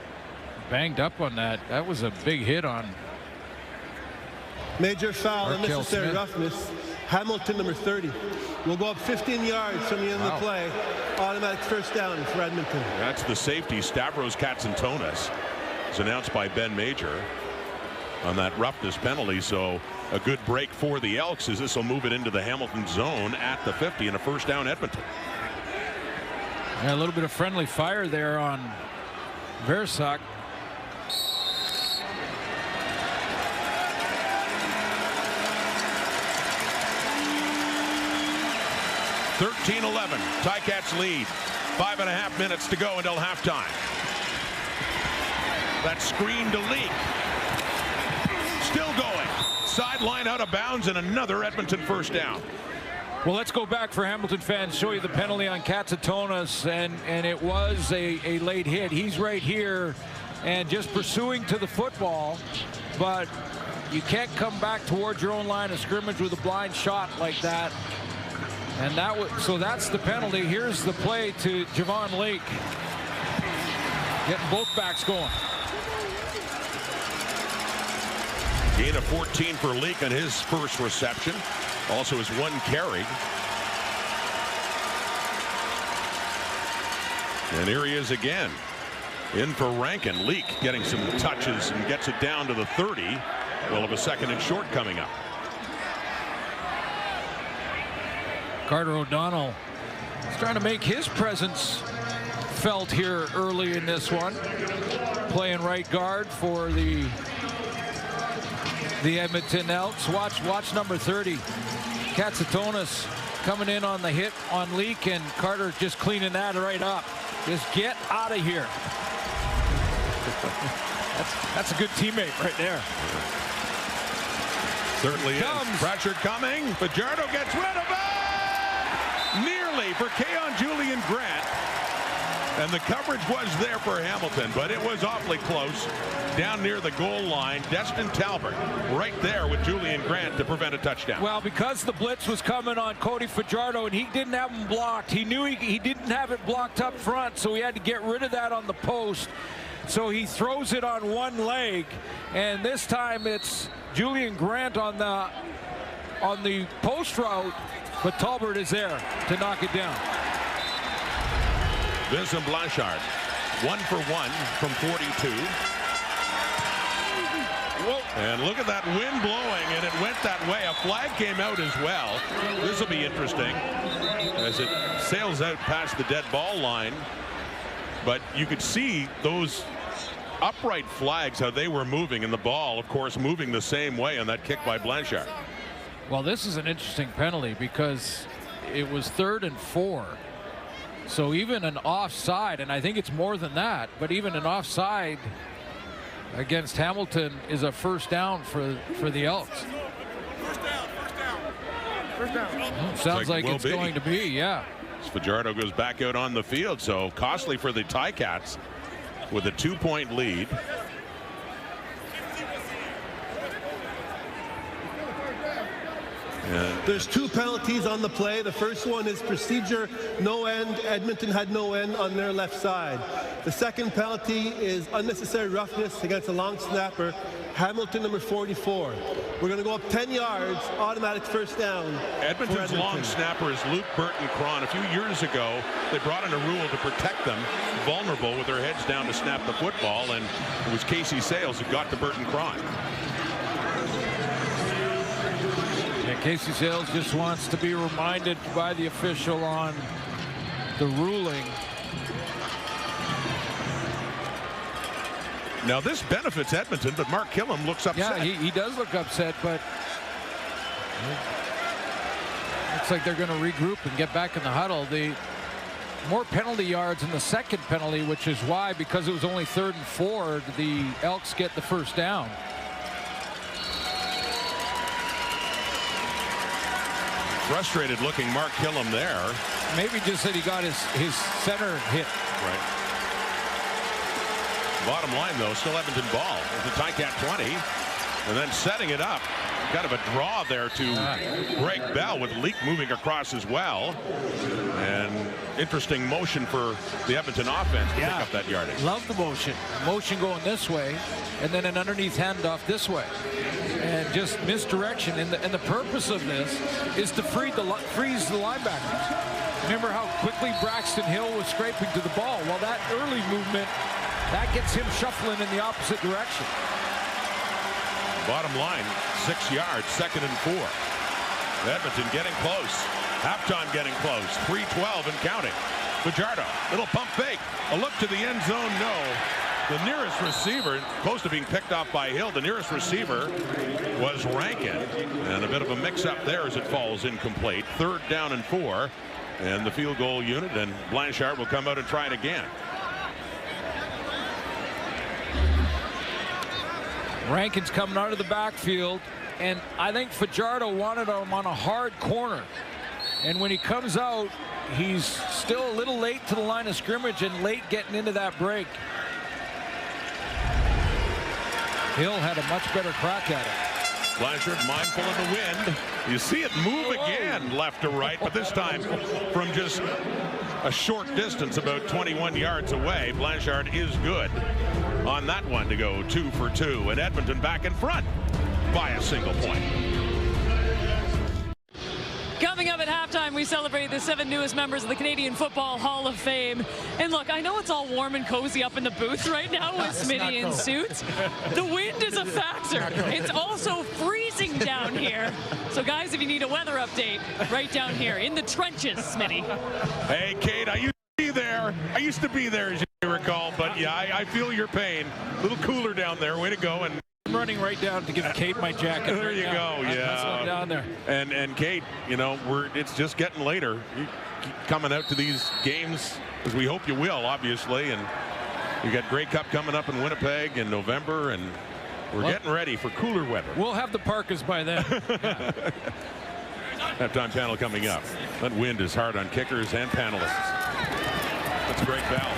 banged up on that. That was a big hit on. Major foul, Arkell unnecessary Smith. roughness. Hamilton number 30. We'll go up 15 yards from the end of the play. Automatic first down for Edmonton. That's the safety, Stavros Katsantonis. It's announced by Ben Major on that roughness penalty. So a good break for the Elks, as this will move it into the Hamilton zone at the 50 and a first down Edmonton. Yeah, a little bit of friendly fire there on Verichuk. (13-11). Ticats lead. 5.5 minutes to go until halftime. That screen to Leak. Still going. Sideline out of bounds, and another Edmonton first down. Well, let's go back for Hamilton fans, show you the penalty on Katsantonis, and it was a late hit. He's right here and just pursuing to the football, but you can't come back towards your own line of scrimmage with a blind shot like that. And so that's the penalty. Here's the play to Javon Leake. Getting both backs going. Gain of 14 for Leake on his first reception. Also his one carry. And here he is again. In for Rankin. Leake getting some touches and gets it down to the 30. We'll have a second and short coming up. Carter O'Donnell is trying to make his presence felt here early in this one. Playing right guard for the Edmonton Elks. Watch number 30. Katsantonis coming in on the hit on Leak, and Carter just cleaning that right up. Just get out of here. That's a good teammate right there. Certainly is. Pressure coming. Fajardo gets rid of it. Nearly for Keon Julian Grant. And the coverage was there for Hamilton, but it was awfully close. Down near the goal line, Destin Talbot right there with Julian Grant to prevent a touchdown. Well, because the blitz was coming on Cody Fajardo and he didn't have him blocked, he knew he didn't have it blocked up front, so he had to get rid of that on the post. So he throws it on one leg, and this time it's Julian Grant on the on the post route, but Talbert is there to knock it down. Vincent Blanchard, 1 for 1 from 42. Whoa. And look at that wind blowing, and it went that way. A flag came out as well. This will be interesting as it sails out past the dead ball line. But you could see those upright flags, how they were moving, and the ball, of course, moving the same way on that kick by Blanchard. Well, this is an interesting penalty because it was 3rd and 4. So even an offside, and I think it's more than that, but even an offside against Hamilton is a first down for the Elks. First down. Sounds like it's going to be, yeah. Fajardo goes back out on the field, so costly for the Ticats with a 2-point lead. There's 2 penalties on the play. The first one is procedure, no end. Edmonton had no end on their left side. The second penalty is unnecessary roughness against a long snapper, Hamilton number 44. We're going to go up 10 yards, automatic first down. Edmonton's long snapper is Luke Burton-Cron. A few years ago, they brought in a rule to protect them vulnerable with their heads down to snap the football, and it was Casey Sales who got to Burton-Cron. Yeah, Casey Sales just wants to be reminded by the official on the ruling. Now this benefits Edmonton, but Mark Killam looks upset. Yeah, he does look upset, but looks like they're going to regroup and get back in the huddle. The more penalty yards in the second penalty, which is why, because it was only 3rd and 4, the Elks get the first down. Frustrated looking Mark Killam there. Maybe just that he got his center hit. Right. Bottom line, though, still Edmonton ball with the Ticat 20. And then setting it up. Kind of a draw there to Greg Bell with Leak moving across as well. And interesting motion for the Edmonton offense to pick up that yardage. Love the motion. Motion going this way, and then an underneath handoff this way. And just misdirection. And the purpose of this is to freeze the linebackers. Remember how quickly Braxton Hill was scraping to the ball? Well, that early movement, that gets him shuffling in the opposite direction. Bottom line, 6 yards, 2nd and 4. Edmonton getting close. Halftime getting close. 3:12 and counting. Fajardo, little pump fake. A look to the end zone, no. The nearest receiver, close to being picked off by Hill, the nearest receiver was Rankin. And a bit of a mix-up there as it falls incomplete. 3rd down and 4. And the field goal unit, and Blanchard will come out and try it again. Rankin's coming out of the backfield, and I think Fajardo wanted him on a hard corner. And when he comes out, he's still a little late to the line of scrimmage and late getting into that break. Hill had a much better crack at it. Blanchard mindful of the wind. You see it move again left to right, but this time from just a short distance, about 21 yards away. Blanchard is good on that one to go 2 for 2, and Edmonton back in front by a single point. Coming up at halftime, we celebrate the 7 newest members of the Canadian Football Hall of Fame. And look, I know it's all warm and cozy up in the booth right now with Smitty in suits. The wind is a factor. It's also freezing down here. So guys, if you need a weather update, right down here in the trenches, Smitty. Hey, Kate, I used to be there. As you recall, but yeah, I feel your pain. A little cooler down there. Way to go. And I'm running right down to give Kate my jacket. There you go. Yeah. That's one down there. And Kate, you know, it's just getting later. You keep coming out to these games, as we hope you will, obviously. And you got Grey Cup coming up in Winnipeg in November, and we're getting ready for cooler weather. We'll have the parkas by then. Halftime panel coming up. That wind is hard on kickers and panelists. That's Greg Bell.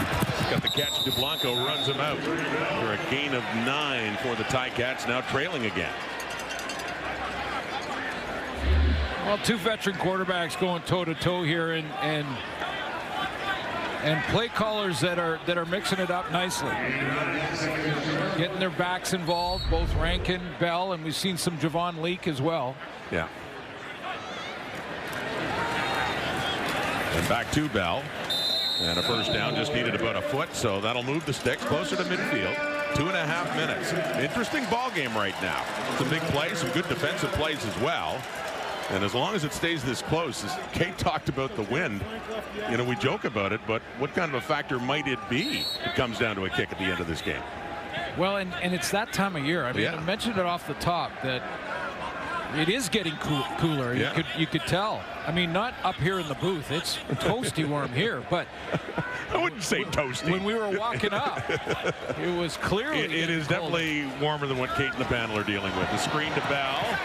Got the catch. DeBlanco runs him out for a gain of 9 for the Ticats, now trailing again. Well, 2 veteran quarterbacks going toe-to-toe here, and play callers that are mixing it up nicely, getting their backs involved, both Rankin, Bell, and we've seen some Javon Leak as well. Yeah. And back to Bell. And a first down, just needed about a foot, so that'll move the sticks closer to midfield. 2.5 minutes. Interesting ball game right now. Some big plays, some good defensive plays as well. And as long as it stays this close, as Kate talked about the wind, you know, we joke about it, but what kind of a factor might it be if it comes down to a kick at the end of this game? Well, and it's that time of year. I mean, I mentioned it off the top that it is getting cooler. Yeah. You could tell. I mean, not up here in the booth. It's toasty warm here, but I wouldn't say toasty. When we were walking up, it was clearly it is cold. definitely warmer than what Kate and the panel are dealing with. The screen to Bell.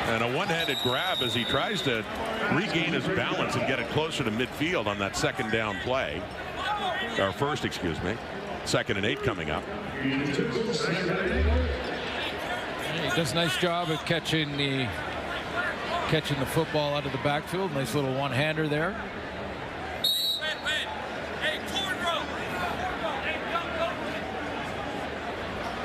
And a one-handed grab as he tries to regain his balance and get it closer to midfield on that second down play. Or first, excuse me. 2nd and 8 coming up. He does a nice job of catching the football out of the backfield. Nice little one-hander there.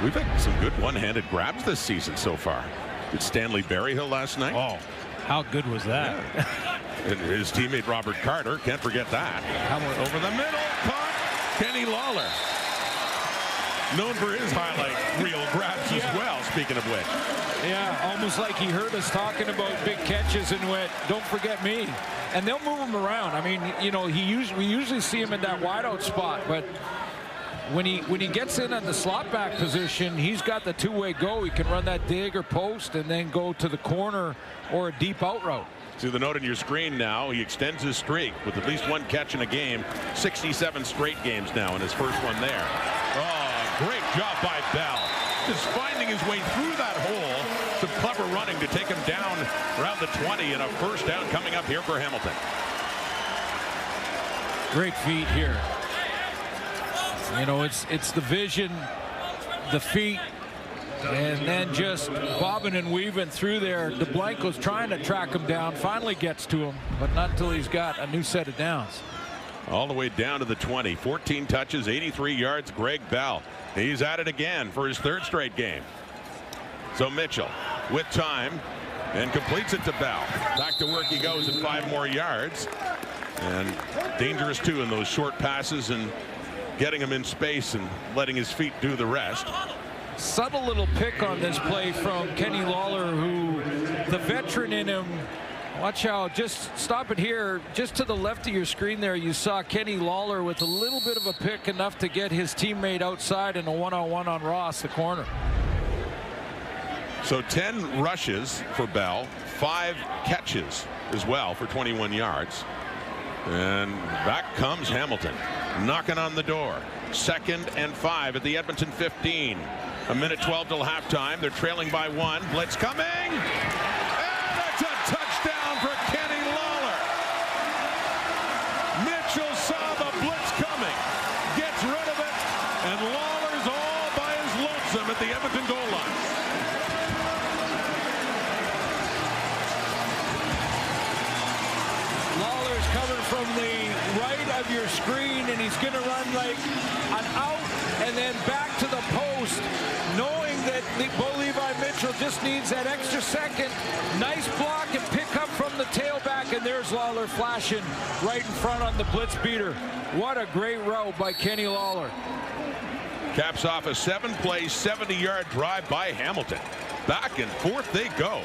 We've had some good one-handed grabs this season so far. Did Stanley Berryhill last night? Oh, how good was that? Yeah. And his teammate Robert Carter, can't forget that. Over the middle, caught Kenny Lawler. Known for his highlight reel grabs as well, speaking of which. Yeah, almost like he heard us talking about big catches and went, don't forget me. And they'll move him around. I mean, you know, we usually see him in that wideout spot, but when he gets in on the slot back position, he's got the two-way go. He can run that dig or post and then go to the corner or a deep out route. See the note on your screen now. He extends his streak with at least one catch in a game. 67 straight games now in his first one there. Oh, great job by Bell. Just finding his way through that hole. Some clever running to take him down around the 20, and a first down coming up here for Hamilton. Great feet here. You know, it's the vision, the feet, and then just bobbing and weaving through there. DeBlanco's trying to track him down, finally gets to him, but not until he's got a new set of downs. All the way down to the 20. 14 touches, 83 yards. Greg Bell. He's at it again for his 3rd straight game. So Mitchell with time and completes it to Bell. Back to work he goes at 5 more yards. And dangerous too in those short passes and getting him in space and letting his feet do the rest. Subtle little pick on this play from Kenny Lawler, who the veteran in him. Watch how, just stop it here, just to the left of your screen there, you saw Kenny Lawler with a little bit of a pick, enough to get his teammate outside in a one-on-one on Ross, the corner. So 10 rushes for Bell, 5 catches as well for 21 yards. And back comes Hamilton, knocking on the door. 2nd and 5 at the Edmonton 15. A minute 12 till halftime. They're trailing by 1. Blitz coming. And it's a touchdown for Kenny Lawler. Mitchell saw the blitz coming, gets rid of it, and Lawler's all by his lonesome at the Edmonton goal line. Lawler's coming from the right of your screen, and he's going to run like an out and then back to the post, knowing that Bo Levi Mitchell just needs that extra second. Nice block and pick up from the tailback, and there's Lawler flashing right in front on the blitz beater. What a great route by Kenny Lawler. Caps off a 7-play, 70-yard drive by Hamilton. Back and forth they go.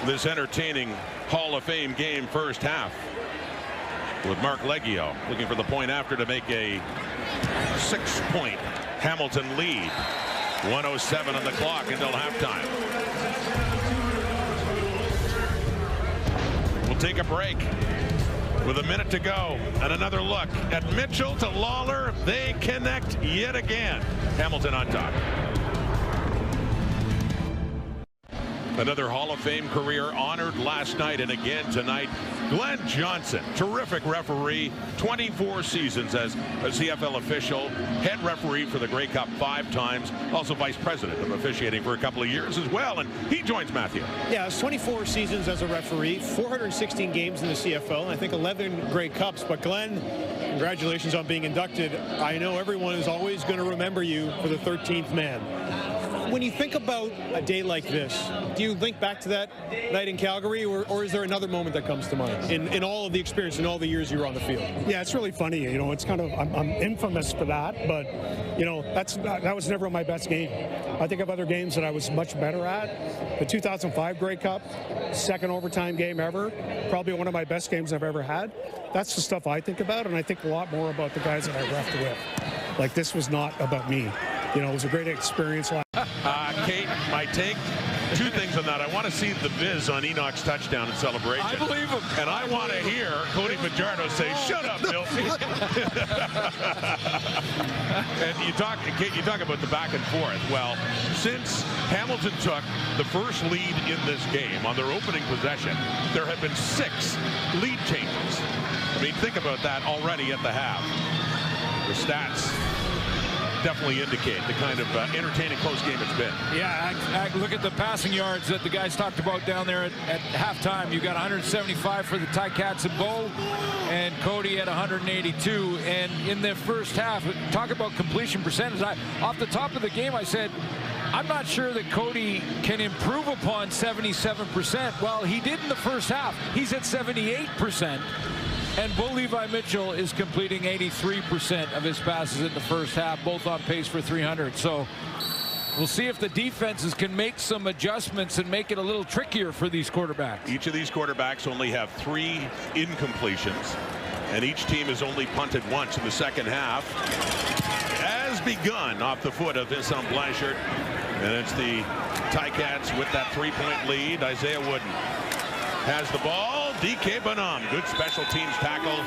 This entertaining Hall of Fame game first half, with Mark Leggio looking for the point after to make a 6-point Hamilton lead. 1:07 on the clock until halftime. We'll take a break with a minute to go, and another look at Mitchell to Lawler. They connect yet again. Hamilton on top. Another Hall of Fame career honored last night and again tonight. Glenn Johnson, terrific referee, 24 seasons as a CFL official, head referee for the Grey Cup 5 times, also vice president of officiating for a couple of years as well, and he joins Matthew. Yeah, it's 24 seasons as a referee, 416 games in the CFL, and I think 11 Grey Cups. But Glenn, congratulations on being inducted. I know everyone is always going to remember you for the 13th man. When you think about a day like this, do you link back to that night in Calgary, or is there another moment that comes to mind in all of the experience in all the years you were on the field? Yeah, it's really funny. You know, it's kind of, I'm infamous for that, but, you know, that was never my best game. I think of other games that I was much better at. The 2005 Grey Cup, second overtime game ever, probably one of my best games I've ever had. That's the stuff I think about, and I think a lot more about the guys that I left with. Like, this was not about me. You know, it was a great experience. Kate, my take, two things on that. I want to see the viz on Enoch's touchdown and celebration. I believe him. And I want to hear Cody Fajardo say, "Shut up, Bill." And Kate, you talk about the back and forth. Well, since Hamilton took the first lead in this game on their opening possession, there have been 6 lead changes. I mean, think about that already at the half. The stats definitely indicate the kind of entertaining close game it's been. Yeah, look at the passing yards that the guys talked about down there at halftime. You got 175 for the Ticats and Bo, and Cody at 182. And in the first half, talk about completion percentage. Off the top of the game, I said, I'm not sure that Cody can improve upon 77%. Well, he did in the first half. He's at 78%. And Bo Levi Mitchell is completing 83% of his passes in the first half, both on pace for 300. So we'll see if the defenses can make some adjustments and make it a little trickier for these quarterbacks. Each of these quarterbacks only have 3 incompletions, and each team has only punted once in the second half. Has begun off the foot of Vincent Blanchard, and it's the Ticats with that 3-point lead. Isaiah Wooden has the ball. DK Bonham, good special teams tackle,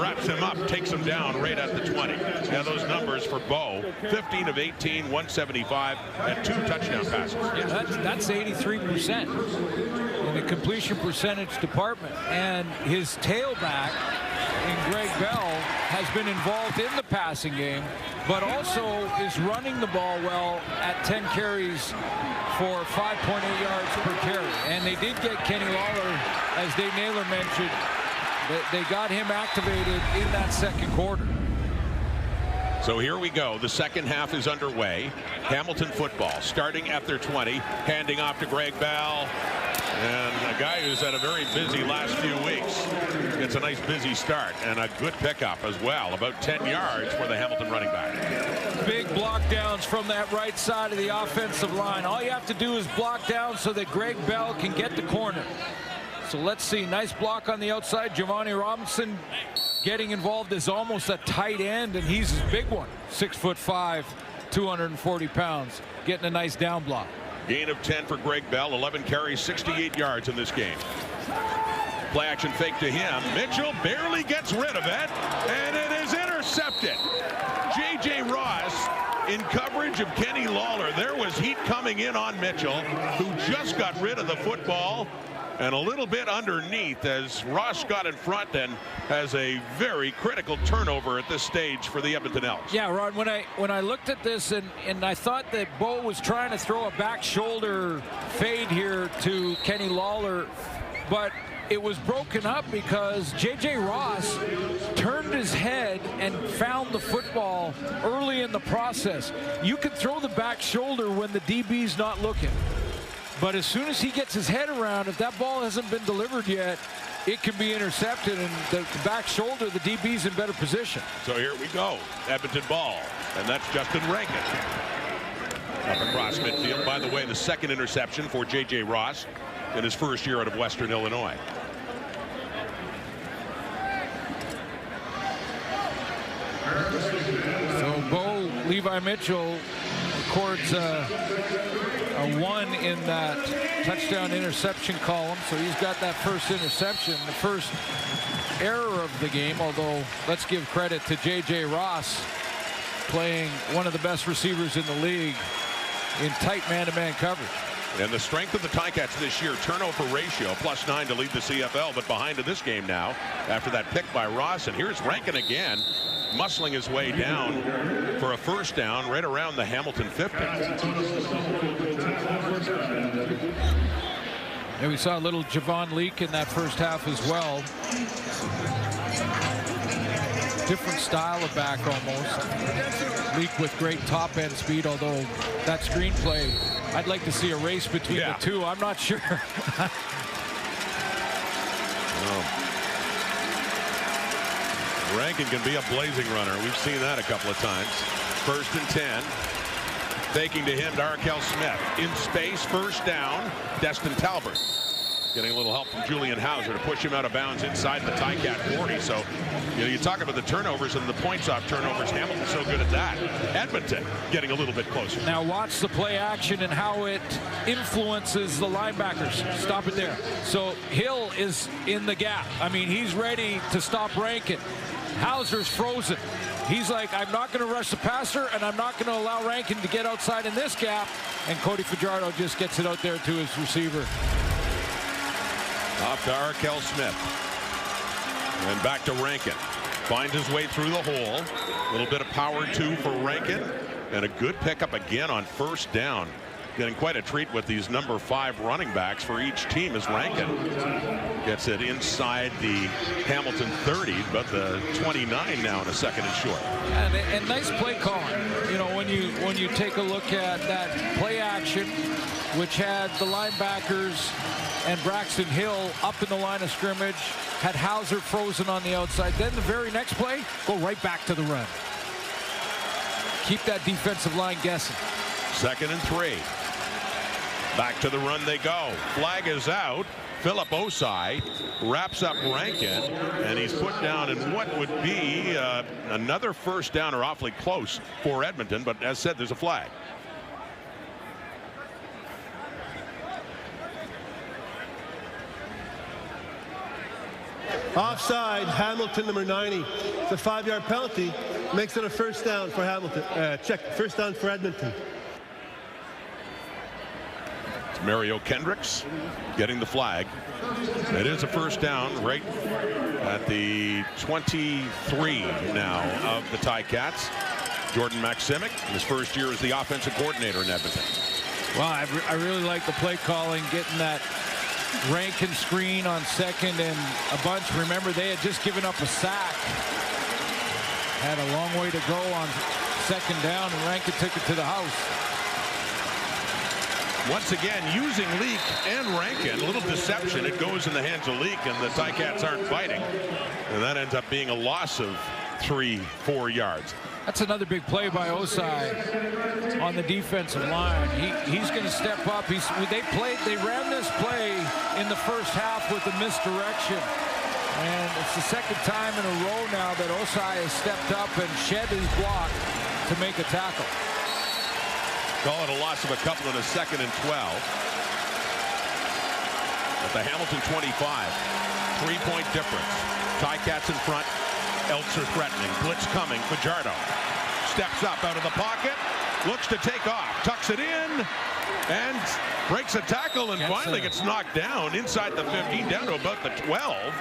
wraps him up, takes him down right at the 20. Now those numbers for Bo, 15 of 18, 175, and 2 touchdown passes. Yeah, that's 83% in the completion percentage department. And his tailback in Greg Bell has been involved in the passing game, but also is running the ball well at 10 carries for 5.8 yards per carry. And they did get Kenny Lawler, as Dave Naylor mentioned. They got him activated in that second quarter. So here we go. The second half is underway. Hamilton football starting at their 20, handing off to Greg Bell. And a guy who's had a very busy last few weeks gets a nice busy start and a good pickup as well. About 10 yards for the Hamilton running back. Big block downs from that right side of the offensive line. All you have to do is block down so that Greg Bell can get the corner. So let's see. Nice block on the outside. Giovanni Robinson getting involved as almost a tight end, and he's a big one. 6'5", 240 pounds. Getting a nice down block. Gain of 10 for Greg Bell, 11 carries, 68 yards in this game. Play action fake to him. Mitchell barely gets rid of it, and it is intercepted. J.J. Ross in coverage of Kenny Lawler. There was heat coming in on Mitchell, who just got rid of the football. And a little bit underneath as Ross got in front and has a very critical turnover at this stage for the Edmonton Elks. Yeah, Ron, when I looked at this and I thought that Bo was trying to throw a back shoulder fade here to Kenny Lawler, but it was broken up because J.J. Ross turned his head and found the football early in the process. You can throw the back shoulder when the DB's not looking. But as soon as he gets his head around, if that ball hasn't been delivered yet, it can be intercepted, and the back shoulder, the DB's in better position. So here we go. Edmonton ball, and that's Justin Rankin. Up across midfield. By the way, the second interception for J.J. Ross in his first year out of Western Illinois. So Bo Levi Mitchell records a 1 in that touchdown interception column. So he's got that first interception, the first error of the game, although let's give credit to J.J. Ross playing one of the best receivers in the league in tight man-to-man coverage. And the strength of the Ticats this year, turnover ratio +9 to lead the CFL, but behind in this game now after that pick by Ross. And here's Rankin again, muscling his way down for a first down right around the Hamilton 50. And we saw a little Javon Leak in that first half as well. different style of back almost. Leak with great top end speed, although that screenplay, I'd like to see a race between the two. I'm not sure. Rankin can be a blazing runner. We've seen that a couple of times. 1st and 10. Faking to him to Arkell Smith. In space, first down. Destin Talbert getting a little help from Julian Hauser to push him out of bounds inside the Ticat 40. So, you talk about the turnovers and the points off turnovers. Hamilton's so good at that. Edmonton getting a little bit closer. Now watch the play action and how it influences the linebackers. Stop it there. So Hill is in the gap. I mean, he's ready to stop Rankin. Hauser's frozen. He's like, I'm not going to rush the passer, and I'm not going to allow Rankin to get outside in this gap. And Cody Fajardo just gets it out there to his receiver. Off to Arkell Smith. And back to Rankin. Finds his way through the hole. A little bit of power, too, for Rankin. And a good pickup again on first down. Getting quite a treat with these number 5 running backs for each team as Rankin gets it inside the Hamilton 30, but the 29 now in a 2nd and short. And nice play calling. When you take a look at that play action, which had the linebackers and Braxton Hill up in the line of scrimmage, had Hauser frozen on the outside. Then the very next play, go right back to the run. Keep that defensive line guessing. 2nd and 3. Back to the run they go. Flag is out. Philip Osai wraps up Rankin, and he's put down in what would be another first down, or awfully close for Edmonton. But as said, there's a flag. Offside, Hamilton, number 90. It's a 5-yard penalty. Makes it a first down for Hamilton. First down for Edmonton. It's Mario Kendricks getting the flag. It is a first down right at the 23 now of the Ticats. Jordan Maximic, his first year as the offensive coordinator in Edmonton. Well, I really like the play calling, getting that Rankin screen on 2nd and a bunch. Remember, they had just given up a sack. Had a long way to go on 2nd down, and Rankin took it to the house. Once again, using Leak and Rankin, a little deception. It goes in the hands of Leak, and the Ticats aren't fighting. And that ends up being a loss of 3-4 yards. That's another big play by Osai on the defensive line. He's going to step up. They ran this play in the first half with a misdirection. And it's the 2nd time in a row now that Osai has stepped up and shed his block to make a tackle. Call it a loss of a couple in a 2nd and 12. At the Hamilton 25. 3-point difference. Ticats in front. Elks are threatening. Blitz coming. Fajardo steps up out of the pocket. Looks to take off. Tucks it in. And breaks a tackle and finally gets knocked down inside the 15 down to about the 12.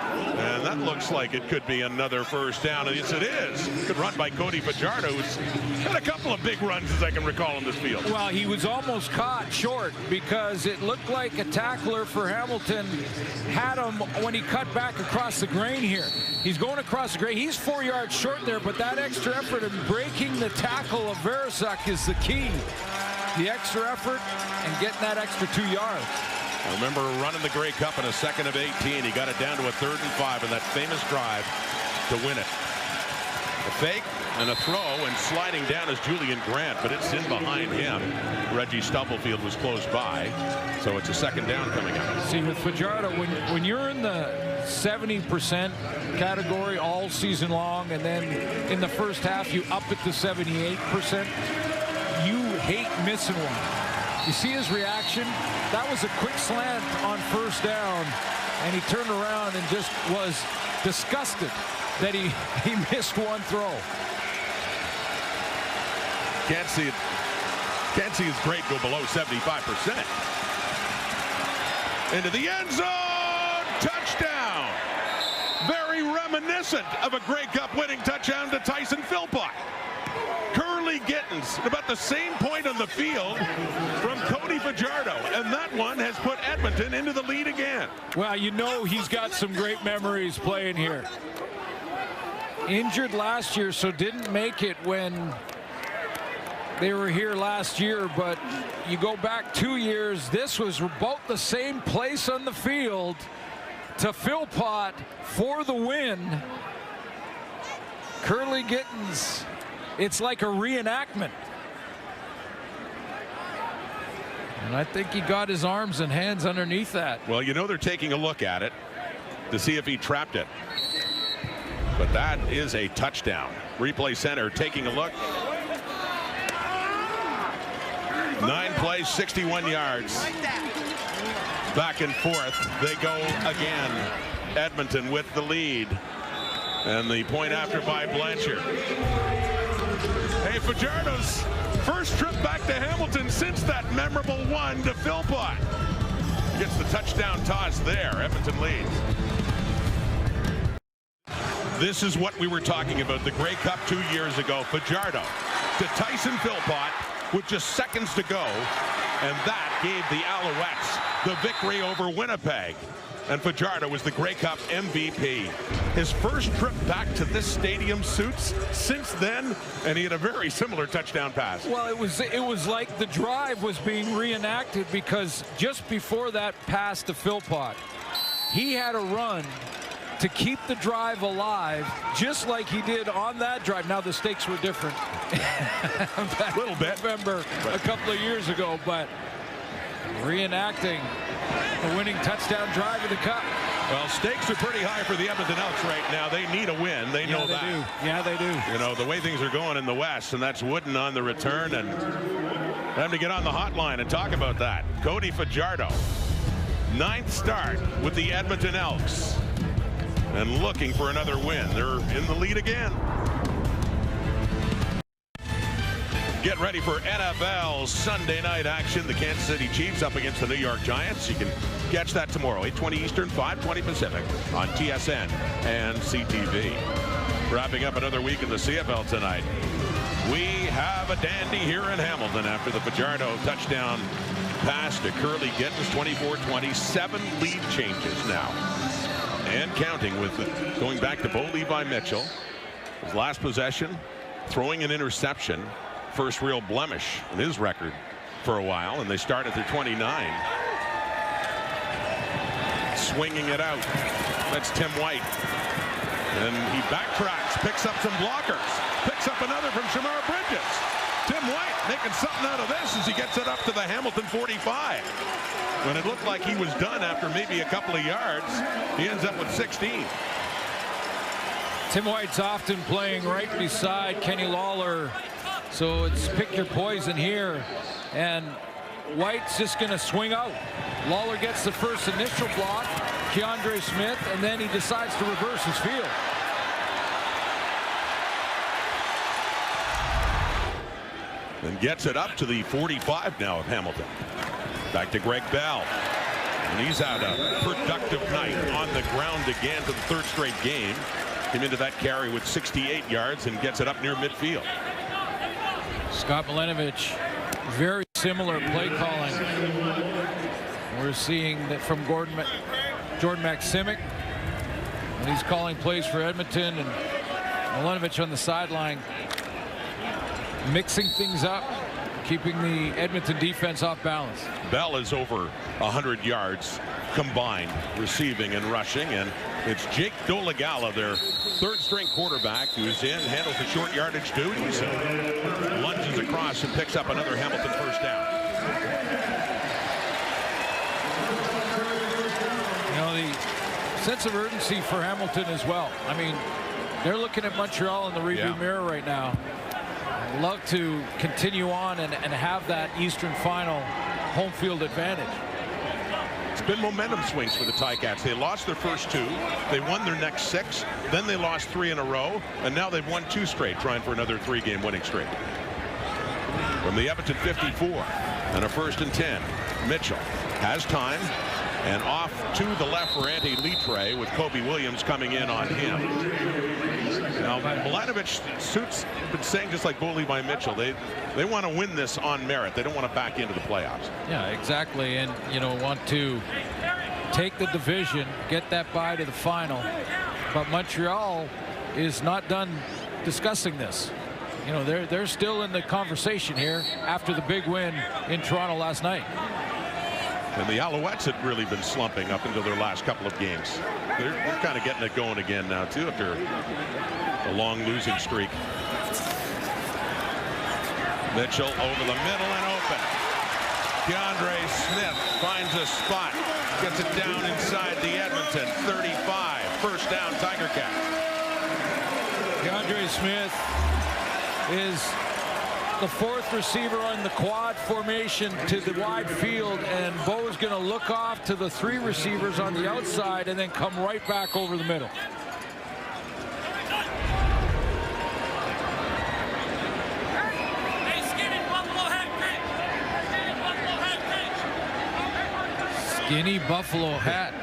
And that looks like it could be another first down. And yes, it is. Good run by Cody Fajardo, who's had a couple of big runs, as I can recall, in this field. Well, he was almost caught short because it looked like a tackler for Hamilton had him when he cut back across the grain here. He's going across the grain. He's 4 yards short there, but that extra effort in breaking the tackle of Verisak is the key. The extra effort and getting that extra 2 yards. I remember running the Grey Cup in a 2nd of 18. He got it down to a 3rd and 5 in that famous drive to win it. A fake and a throw, and sliding down is Julian Grant, but it's in behind him. Reggie Stubblefield was close by, so it's a 2nd down coming up. See, with Fajardo, when you're in the 70% category all season long, and then in the first half you up it to 78%, you hate missing one. You see his reaction? That was a quick slant on first down, and he turned around and just was disgusted that he missed one throw. Can't see it. Can't see his grade go below 75%. Into the end zone. Touchdown. Very reminiscent of a Grey Cup winning touchdown to Tyson Philpott. Curly Gittins, about the same point on the field from Cody Fajardo, and that one has put Edmonton into the lead again. Well, you know he's got some great memories playing here. injured last year, so didn't make it when they were here last year. But you go back 2 years, this was about the same place on the field to Philpott for the win. Curly Gittins, it's like a reenactment. And I think he got his arms and hands underneath that. Well, you know they're taking a look at it to see if he trapped it. But that is a touchdown. Replay center taking a look. 9 plays, 61 yards. Back and forth. They go again. Edmonton with the lead. And the point after by Blanchard. Hey, Fajardo's first trip back to Hamilton since that memorable one to Philpott. Gets the touchdown toss there. Edmonton leads. This is what we were talking about. The Grey Cup 2 years ago. Fajardo to Tyson Philpott with just seconds to go. And that gave the Alouettes the victory over Winnipeg. And Fajardo was the Grey Cup MVP. His first trip back to this stadium suits since then, and he had a very similar touchdown pass. Well, it was like the drive was being reenacted, because just before that pass to Philpott, he had a run to keep the drive alive, just like he did on that drive. Now the stakes were different. A little bit. November a couple of years ago, but reenacting the winning touchdown drive of the Cup. Well, stakes are pretty high for the Edmonton Elks right now. They need a win. They know that. Yeah, they do. You know, the way things are going in the West, and that's Wooden on the return, and time to get on the hotline and talk about that. Cody Fajardo, 9th start with the Edmonton Elks, and looking for another win. They're in the lead again. Get ready for NFL Sunday night action. The Kansas City Chiefs up against the New York Giants. You can catch that tomorrow, 8:20 Eastern, 5:20 Pacific on TSN and CTV. Wrapping up another week in the CFL tonight. We have a dandy here in Hamilton after the Fajardo touchdown pass to Curly Gittins, 24-20. 7 lead changes now. And counting, with it going back to Bo Levi Mitchell. His last possession, throwing an interception. First real blemish in his record for a while, and they start at their 29. Swinging it out. That's Tim White. And he backtracks, picks up some blockers, picks up another from Shamar Bridges. Tim White making something out of this as he gets it up to the Hamilton 45. When it looked like he was done after maybe a couple of yards, he ends up with 16. Tim White's often playing right beside Kenny Lawler. So it's pick your poison here, and White's just going to swing out. Lawler gets the first initial block, Keandre Smith, and then he decides to reverse his field. And gets it up to the 45 now of Hamilton. Back to Greg Bell. And he's had a productive night on the ground again to the 3rd straight game. Came into that carry with 68 yards and gets it up near midfield. Scott Milenovich, very similar play calling. We're seeing that from Jordan Maksimic, and he's calling plays for Edmonton, and Milenovich on the sideline, mixing things up, keeping the Edmonton defense off balance. Bell is over 100 yards combined, receiving and rushing, and it's Jake Dolegala, their 3rd string quarterback, who's in, handles the short yardage duties, and lunges across and picks up another Hamilton first down. You know, the sense of urgency for Hamilton as well. I mean, they're looking at Montreal in the rearview mirror right now. I'd love to continue on and have that Eastern final home field advantage. It's been momentum swings for the Ticats. They lost their first 2. They won their next 6. Then they lost 3 in a row. And now they've won 2 straight, trying for another 3-game winning streak. From the Edmonton 54 and a 1st and 10. Mitchell has time. And off to the left for Andy Litre, with Kobe Williams coming in on him. Now, Milenovich suits, been saying, just like Bo Levi Mitchell, they want to win this on merit. They don't want to back into the playoffs. Yeah, exactly. And, you know, want to take the division, get that bye to the final. But Montreal is not done discussing this. You know, they're still in the conversation here after the big win in Toronto last night. And the Alouettes had really been slumping up into their last couple of games. They're kind of getting it going again now, too, after a long losing streak. Mitchell over the middle and open. DeAndre Smith finds a spot. Gets it down inside the Edmonton 35. First down, Tiger Cats. DeAndre Smith is the fourth receiver on the quad formation to the wide field, and Bo's going to look off to the three receivers on the outside and then come right back over the middle. Skinny Buffalo Hat,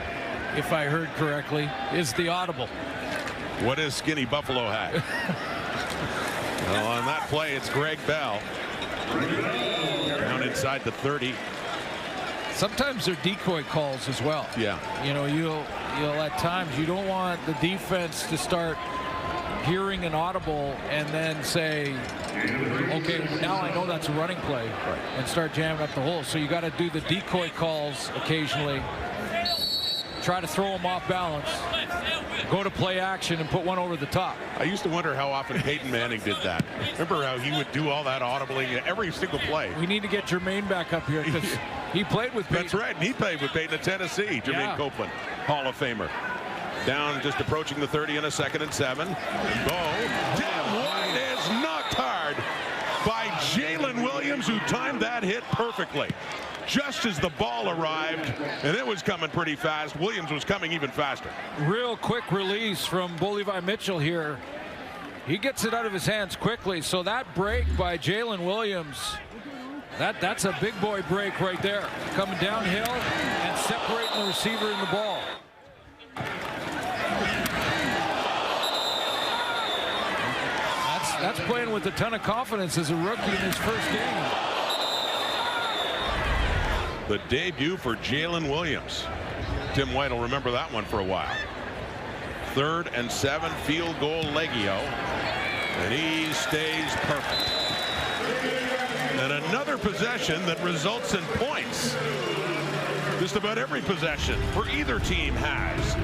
if I heard correctly, is the audible. What is Skinny Buffalo Hat? Well, on that play, it's Greg Bell. Down inside the 30. Sometimes they're decoy calls as well. Yeah. You know, you'll at times you don't want the defense to start hearing an audible and then say, okay, now I know that's a running play, and start jamming up the hole. So you got to do the decoy calls occasionally. Try to throw them off balance. Go to play action and put one over the top. I used to wonder how often Peyton Manning did that. Remember how he would do all that audibling every single play. We need to get Jermaine back up here because he played with Peyton. That's right. And he played with Peyton at Tennessee. Jermaine Copeland, Hall of Famer. Down just approaching the 30 in a 2nd and 7. Tim White is knocked hard by Jalen Williams, who timed that hit perfectly. Just as the ball arrived, and it was coming pretty fast, Williams was coming even faster. Real quick release from Levi Mitchell here. He gets it out of his hands quickly. So that break by Jalen Williams, that's a big boy break right there. Coming downhill and separating the receiver and the ball. That's playing with a ton of confidence as a rookie in his first game. The debut for Jalen Williams. Tim White will remember that one for a while. 3rd and 7, field goal Legio. And he stays perfect. And another possession that results in points. Just about every possession for either team has,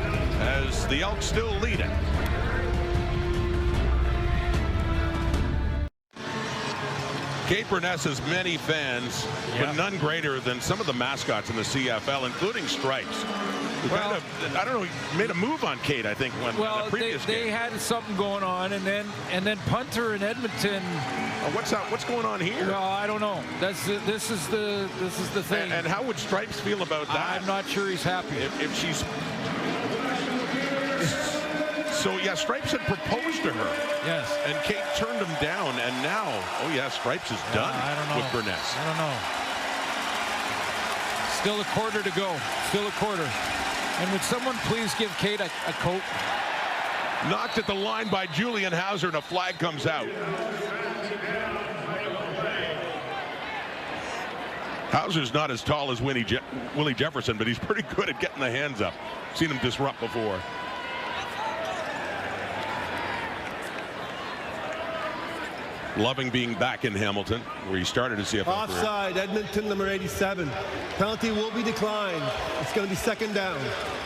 as the Elks still lead it. Kate Burness has many fans, but none greater than some of the mascots in the CFL, including Stripes. Well, I don't know, he made a move on Kate, I think, when the previous game. They had something going on, and then punter in Edmonton. What's going on here? No, I don't know. This is the thing. And how would Stripes feel about that? I'm not sure he's happy. If she's. So, yeah, Stripes had proposed to her. Yes. And Kate turned him down, and now, oh, yeah, Stripes is done with Burness. I don't know. Still a quarter to go. Still a quarter. And would someone please give Kate a coat? Knocked at the line by Julian Hauser, and a flag comes out. Hauser's not as tall as Willie Jefferson, but he's pretty good at getting the hands up. Seen him disrupt before. Loving being back in Hamilton, where he started his CFL career. Offside, Edmonton, number 87. Penalty will be declined. It's going to be 2nd down.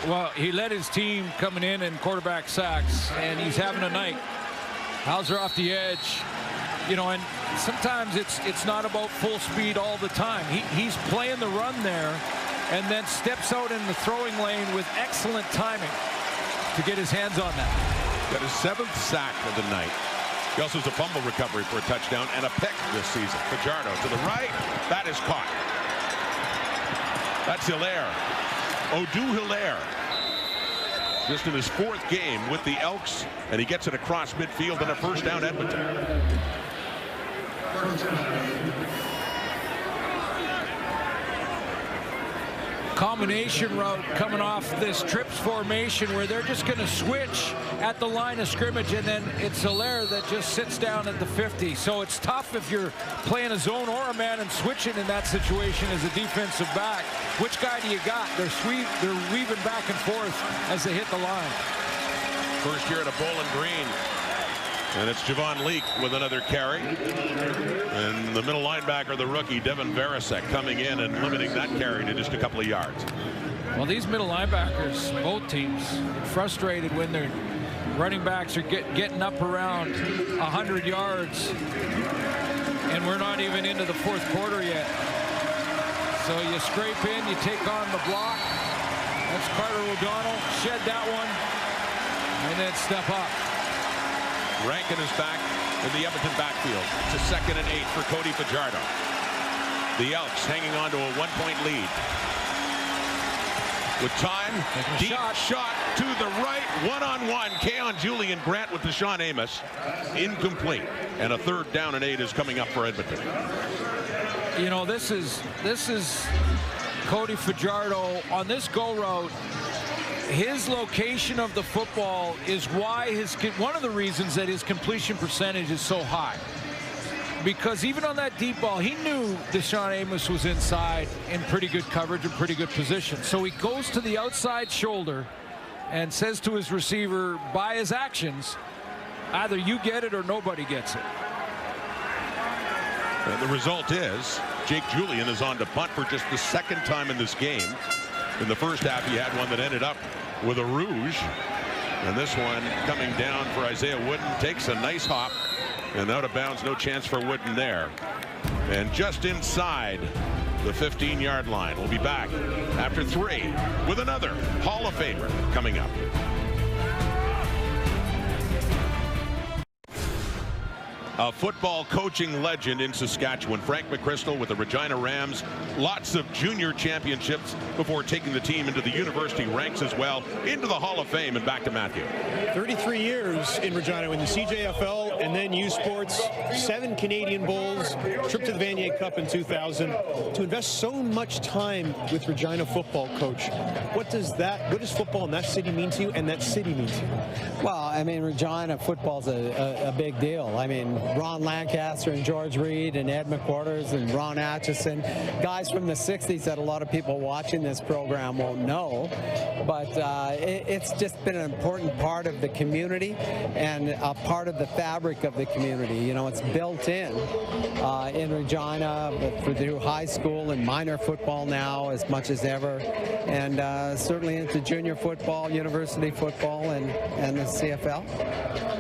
Well, he led his team coming in quarterback sacks, and he's having a night. Hauser off the edge. You know, and sometimes it's not about full speed all the time. He's playing the run there and then steps out in the throwing lane with excellent timing to get his hands on that. Got his 7th sack of the night. He also has a fumble recovery for a touchdown and a pick this season. Fajardo to the right. That is caught. That's Hilaire. Odoo Hilaire. Just in his 4th game with the Elks, and he gets it across midfield and a first down, Edmonton. Combination route coming off this trips formation where they're just going to switch at the line of scrimmage, and then it's Hilaire that just sits down at the 50. So it's tough if you're playing a zone or a man and switching in that situation as a defensive back. Which guy do you got? They're weaving back and forth as they hit the line. First year at a Bowling Green. And it's Javon Leake with another carry. And the middle linebacker, the rookie, Devin Varasek, coming in and limiting that carry to just a couple of yards. Well, these middle linebackers, both teams, frustrated when their running backs are getting up around 100 yards. And we're not even into the fourth quarter yet. So you scrape in, you take on the block. That's Carter O'Donnell. Shed that one. And then step up. Rankin is back in the Edmonton backfield. It's a 2nd and 8 for Cody Fajardo. The Elks hanging on to a 1-point lead. With time, deep shot to the right, one-on-one. Keon Julian Grant with Deshaun Amos. Incomplete. And a 3rd down and 8 is coming up for Edmonton. You know, this is Cody Fajardo on this go route. His location of the football is why one of the reasons that his completion percentage is so high. Because even on that deep ball, he knew Deshaun Amos was inside in pretty good coverage and pretty good position. So he goes to the outside shoulder and says to his receiver, by his actions, either you get it or nobody gets it. And the result is Jake Julian is on to punt for just the 2nd time in this game. In the first half, he had one that ended up with a rouge. And this one coming down for Isaiah Wooden. Takes a nice hop. And out of bounds, no chance for Wooden there. And just inside the 15-yard line. We'll be back after 3 with another Hall of Famer coming up. A football coaching legend in Saskatchewan, Frank McChrystal with the Regina Rams. Lots of junior championships before taking the team into the university ranks as well, into the Hall of Fame. And back to Matthew. 33 years in Regina in the CJFL and then U Sports, 7 Canadian Bowls, trip to the Vanier Cup in 2000. To invest so much time with Regina football, coach, what does football in that city mean to you and that city mean to you? Well, I mean, Regina football's a big deal. I mean, Ron Lancaster and George Reed and Ed McQuarters and Ron Atchison, guys from the 60s that a lot of people watching this program won't know. But it's just been an important part of the community and a part of the fabric of the community. You know, it's built in Regina through high school and minor football now as much as ever, and certainly into junior football, university football, and the CFL.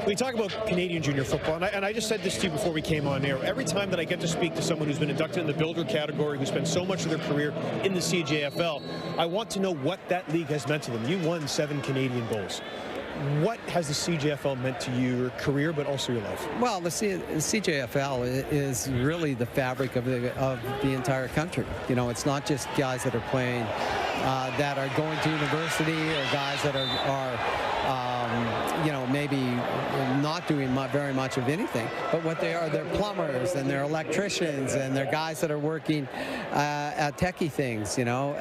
We talk about Canadian junior football, and I just said this to you before we came on air. Every time that I get to speak to someone who's been inducted in the Builder category, who spent so much of their career in the CJFL, I want to know what that league has meant to them. You won 7 Canadian Bowls. What has the CJFL meant to your career, but also your life? Well, the CJFL is really the fabric of the entire country. You know, it's not just guys that are playing, that are going to university, or guys that are you know, maybe not doing very much of anything, but what they are, they're plumbers and they're electricians and they're guys that are working at techie things, you know.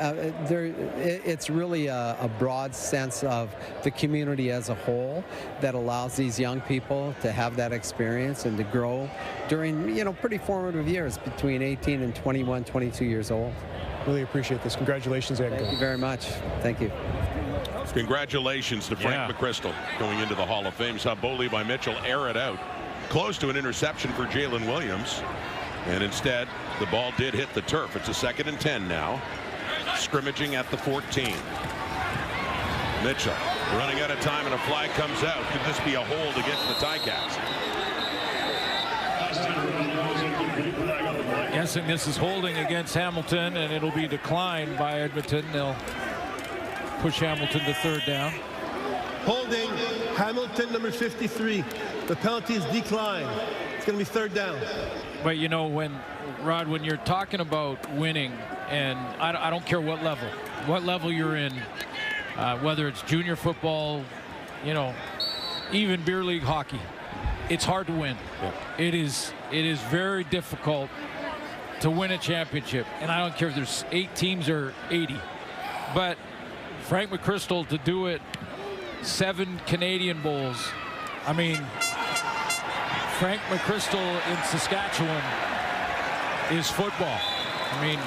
It's really a broad sense of the community as a whole that allows these young people to have that experience and to grow during, you know, pretty formative years between 18 and 21, 22 years old. Really appreciate this. Congratulations, Ed. Thank you very much. Thank you. Congratulations to Frank McChrystal going into the Hall of Fame. Saw Bo Levi Mitchell air it out close to an interception for Jalen Williams, and instead the ball did hit the turf. It's a 2nd and 10 now, scrimmaging at the 14. Mitchell running out of time and a flag comes out. Could this be a hold against the Ticats? Guessing this is holding against Hamilton, and it'll be declined by Edmonton. They'll push Hamilton to 3rd down. Holding Hamilton, number 53. The penalty is declined. It's going to be 3rd down. But you know, when you're talking about winning, and I don't care what level you're in, whether it's junior football, you know, even beer league hockey, it's hard to win. Yeah. It is very difficult to win a championship, and I don't care if there's 8 teams or 80, but Frank McChrystal to do it, 7 Canadian Bowls. I mean, Frank McChrystal in Saskatchewan is football. I mean,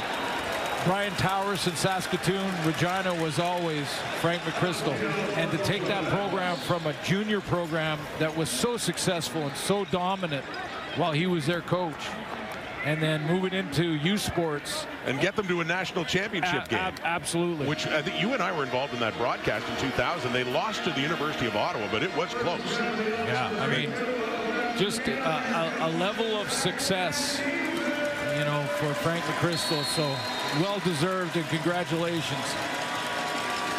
Brian Towers in Saskatoon, Regina was always Frank McChrystal. And to take that program from a junior program that was so successful and so dominant while he was their coach, and then moving into youth sports. And get them to a national championship game. Absolutely. Which I think you and I were involved in that broadcast in 2000. They lost to the University of Ottawa, but it was close. Yeah, I mean, just a level of success, you know, for Frank McChrystal. So well-deserved, and congratulations.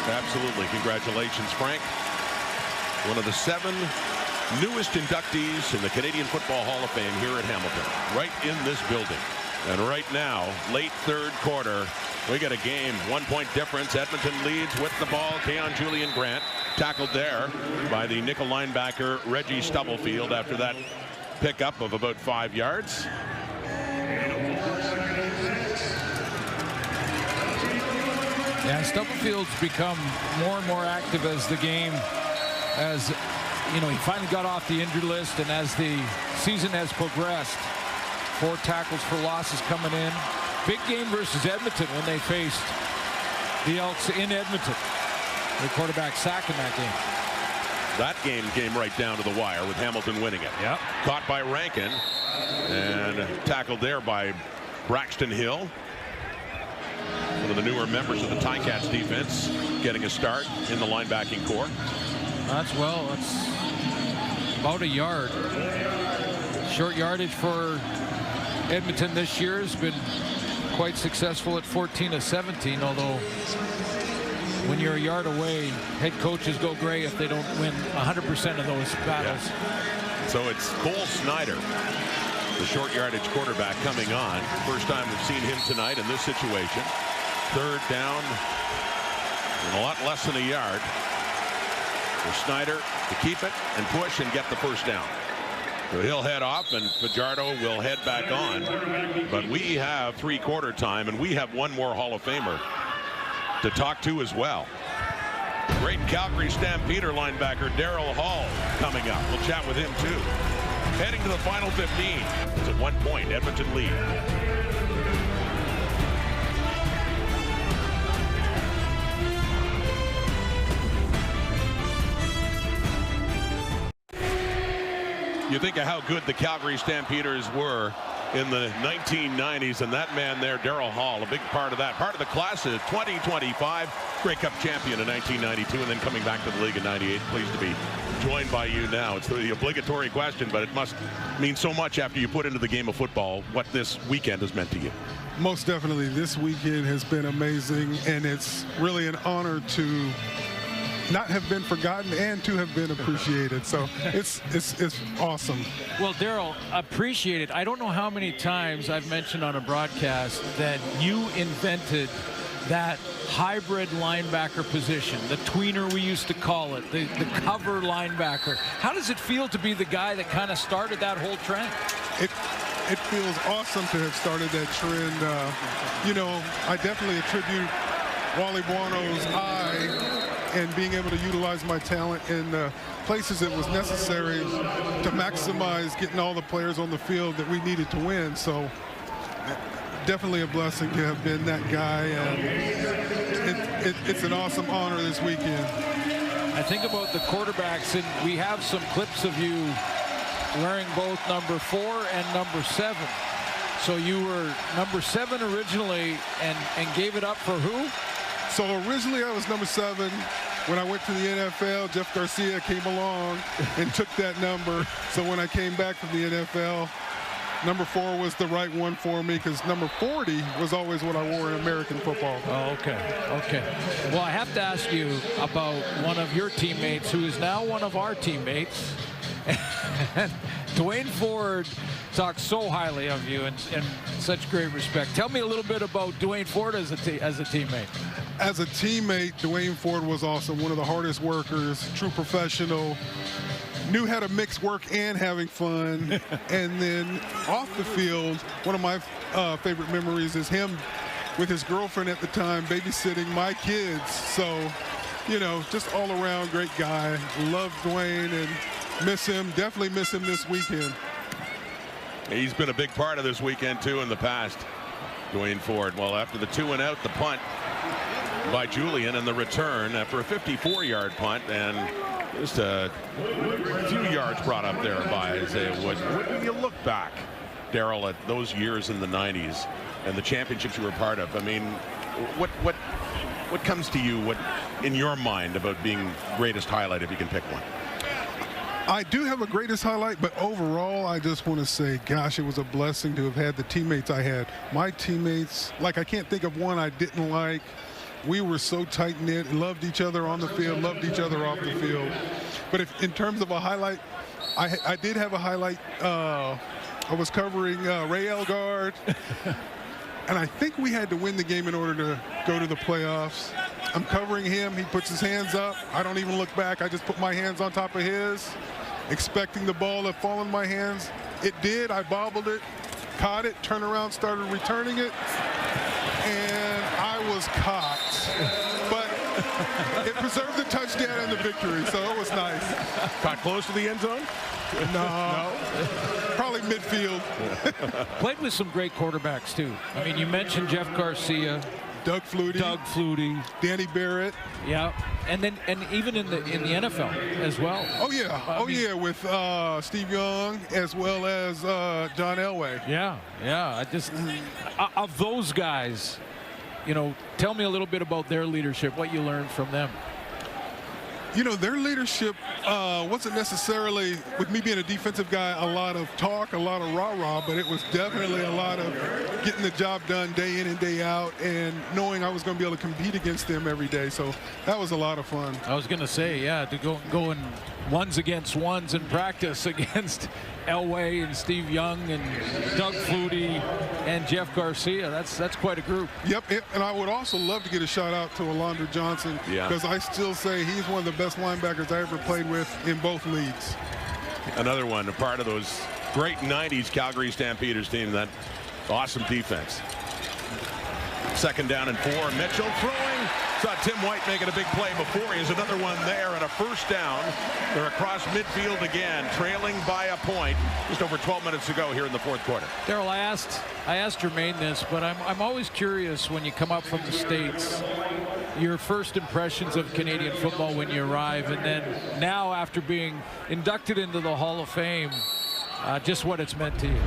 Absolutely. Congratulations, Frank. One of the 7 newest inductees in the Canadian Football Hall of Fame here at Hamilton, right in this building. And right now, late third quarter, we get a game, 1-point difference. Edmonton leads with the ball. Keon Julian Grant tackled there by the nickel linebacker Reggie Stubblefield after that pickup of about 5 yards. Yeah, Stubblefield's become more and more active as the game, as you know, he finally got off the injured list, and as the season has progressed, 4 tackles for losses coming in. Big game versus Edmonton when they faced the Elks in Edmonton. The quarterback sack in that game. That game came right down to the wire with Hamilton winning it. Yep. Caught by Rankin and tackled there by Braxton Hill. One of the newer members of the Ticats defense getting a start in the linebacking core. That's about a yard. Short yardage for Edmonton this year has been quite successful at 14 of 17, although when you're a yard away, head coaches go gray if they don't win 100% of those battles. Yeah. So it's Cole Snyder, the short yardage quarterback, coming on. First time we've seen him tonight in this situation. Third down and a lot less than a yard for Snyder to keep it and push and get the first down. So he'll head off, and Fajardo will head back on. But we have three-quarter time, and we have one more Hall of Famer to talk to as well. Great Calgary Stampeder linebacker Daryl Hall coming up. We'll chat with him too. Heading to the final 15. It's at 1 point. Edmonton lead. You think of how good the Calgary Stampeders were in the 1990s, and that man there, Daryl Hall, a big part of that. Part of the class of 2025, Grey Cup champion in 1992, and then coming back to the league in 98. Pleased to be joined by you now. It's the obligatory question, but it must mean so much after you put into the game of football what this weekend has meant to you. Most definitely. This weekend has been amazing, and it's really an honor to not have been forgotten and to have been appreciated. So it's awesome. Well, Daryl, appreciate it. I don't know how many times I've mentioned on a broadcast that you invented that hybrid linebacker position, the tweener we used to call it, the cover linebacker. How does it feel to be the guy that kind of started that whole trend? It feels awesome to have started that trend. You know, I definitely attribute Wally Buono's eye and being able to utilize my talent in the places it was necessary to maximize getting all the players on the field that we needed to win. So definitely a blessing to have been that guy, and it's an awesome honor this weekend. I think about the quarterbacks, and we have some clips of you wearing both number 4 and number 7. So you were number 7 originally and gave it up for who? So originally I was number 7. When I went to the NFL, Jeff Garcia came along and took that number. So when I came back from the NFL, number 4 was the right one for me, because number 40 was always what I wore in American football. Oh, okay. Well, I have to ask you about one of your teammates who is now one of our teammates. Dwayne Ford talks so highly of you and such great respect. Tell me a little bit about Dwayne Ford as a teammate. As a teammate, Dwayne Ford was awesome. One of the hardest workers, true professional, knew how to mix work and having fun. And then off the field, one of my favorite memories is him with his girlfriend at the time babysitting my kids. So, you know, just all around great guy. Love Dwayne and miss him. Definitely miss him this weekend. He's been a big part of this weekend too in the past. going forward. Well, after the 2 and out, the punt by Julian and the return after a 54-yard punt and just a few yards brought up there by Isaiah Wood. When you look back, Daryl, at those years in the 90s and the championships you were part of, I mean, what comes to you, what in your mind about being greatest highlight, if you can pick one? I do have a greatest highlight, but overall, I just want to say, gosh, it was a blessing to have had the teammates I had. My teammates, like, I can't think of one I didn't like. We were so tight-knit, loved each other on the field, loved each other off the field. But if in terms of a highlight, I did have a highlight. I was covering Ray Elgard, and I think we had to win the game in order to go to the playoffs. I'm covering him. He puts his hands up. I don't even look back. I just put my hands on top of his, expecting the ball to fall in my hands. It did. I bobbled it, caught it, turned around, started returning it, and I was caught. But it preserved the touchdown and the victory, so it was nice. Caught close to the end zone? No. Probably midfield. Played with some great quarterbacks, too. I mean, you mentioned Jeff Garcia. Doug Flutie, Danny Barrett. Yeah, and even in the NFL as well. Oh yeah, with Steve Young as well as John Elway. Yeah. I just of those guys, you know, tell me a little bit about their leadership. What you learned from them. You know, their leadership wasn't necessarily, with me being a defensive guy, a lot of talk, a lot of rah-rah, but it was definitely a lot of getting the job done day in and day out and knowing I was going to be able to compete against them every day. So that was a lot of fun. I was going to say, yeah, to go in ones against ones in practice against Elway and Steve Young and Doug Flutie and Jeff Garcia. That's quite a group. Yep, and I would also love to get a shout out to Alondra Johnson, because I still say he's one of the best linebackers I ever played with in both leagues. Another one, a part of those great 90s Calgary Stampeders team, that awesome defense. 2nd down and 4. Mitchell throwing. Saw Tim White making a big play before. He has another one there and a 1st down. They're across midfield again, trailing by a point. Just over 12 minutes to go here in the 4th quarter. Daryl, I asked Jermaine this, but I'm always curious when you come up from the States, your first impressions of Canadian football when you arrive, and then now after being inducted into the Hall of Fame, just what it's meant to you.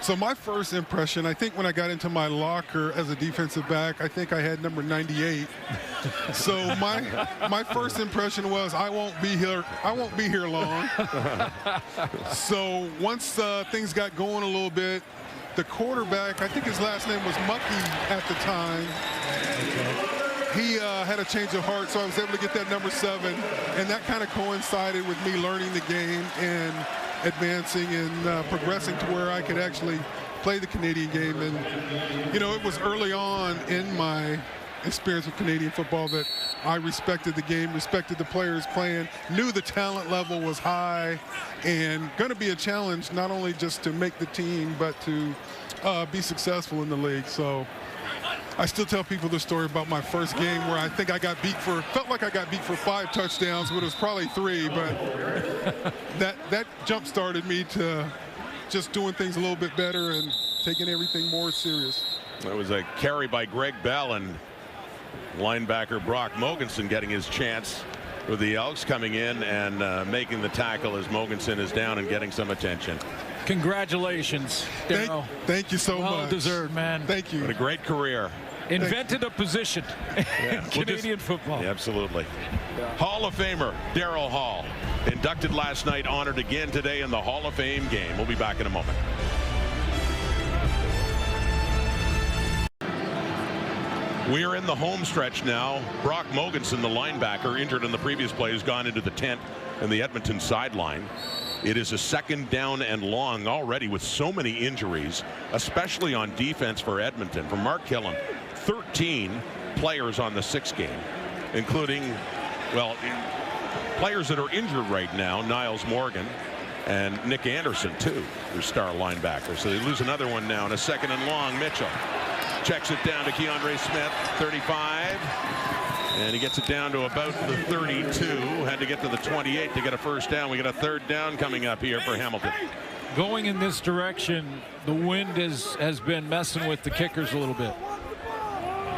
So my first impression, I think when I got into my locker as a defensive back, I think I had number 98. So my first impression was I won't be here long. So once things got going a little bit, the quarterback, I think his last name was Muckey at the time. He had a change of heart, so I was able to get that number 7, and that kind of coincided with me learning the game and advancing and progressing to where I could actually play the Canadian game. And, you know, it was early on in my experience with Canadian football that I respected the game, respected the players playing, knew the talent level was high and going to be a challenge not only just to make the team but to be successful in the league. So I still tell people the story about my first game where I think felt like I got beat for 5 touchdowns, but it was probably 3. But that jump started me to just doing things a little bit better and taking everything more serious. That was a carry by Greg Bell, and linebacker Brock Mogensen getting his chance with the Elks, coming in and making the tackle as Mogensen is down and getting some attention. Congratulations, Daryl. Thank you so much. Well deserved, man. Thank you. What a great career. Invented a position in Canadian football. Yeah, absolutely. Hall of Famer Daryl Hall, inducted last night, honored again today in the Hall of Fame game. We'll be back in a moment. We are in the home stretch now. Brock Mogensen, the linebacker, injured in the previous play, has gone into the tent in the Edmonton sideline. It is a 2nd down and long already with so many injuries, especially on defense for Edmonton. For Mark Killam, 13 players on the 6 game, including, well, players that are injured right now, Niles Morgan and Nick Anderson, too, their star linebacker. So they lose another one now, and a 2nd and long. Mitchell checks it down to Keandre Smith, 35. And he gets it down to about the 32. Had to get to the 28 to get a 1st down. We got a 3rd down coming up here for Hamilton. going in this direction, the wind has been messing with the kickers a little bit.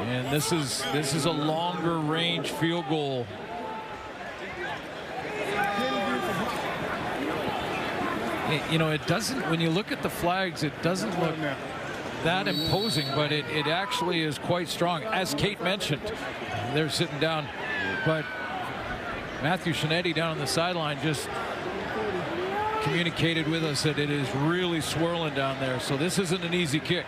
And this is a longer range field goal. You know, it doesn't, when you look at the flags, it doesn't look that imposing, but it actually is quite strong. As Kate mentioned, they're sitting down, but Matthew Shinetti down on the sideline just communicated with us that it is really swirling down there. So this isn't an easy kick.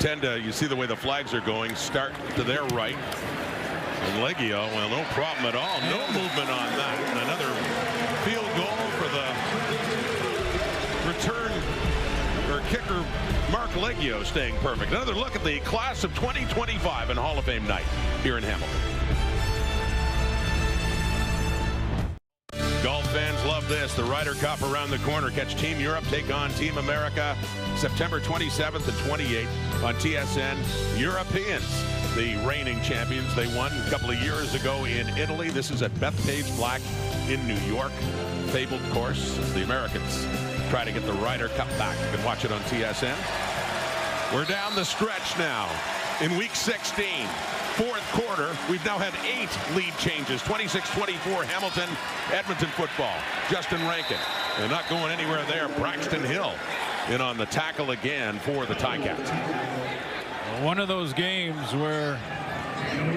You see the way the flags are going, start to their right. And Leggio, well, no problem at all. No movement on that. And another field goal for the return or kicker, Mark Leggio, staying perfect. Another look at the class of 2025 and Hall of Fame night here in Hamilton. Golf fans love this. The Ryder Cup around the corner. Catch Team Europe take on Team America September 27th and 28th on TSN. Europeans, the reigning champions. They won a couple of years ago in Italy. This is at Bethpage Black in New York. Fabled course. The Americans try to get the Ryder Cup back. You can watch it on TSN. We're down the stretch now in week 16. Fourth quarter, we've now had 8 lead changes. 26-24 Hamilton, Edmonton football. Justin Rankin, they're not going anywhere there. Braxton Hill in on the tackle again for the Ticats. One of those games where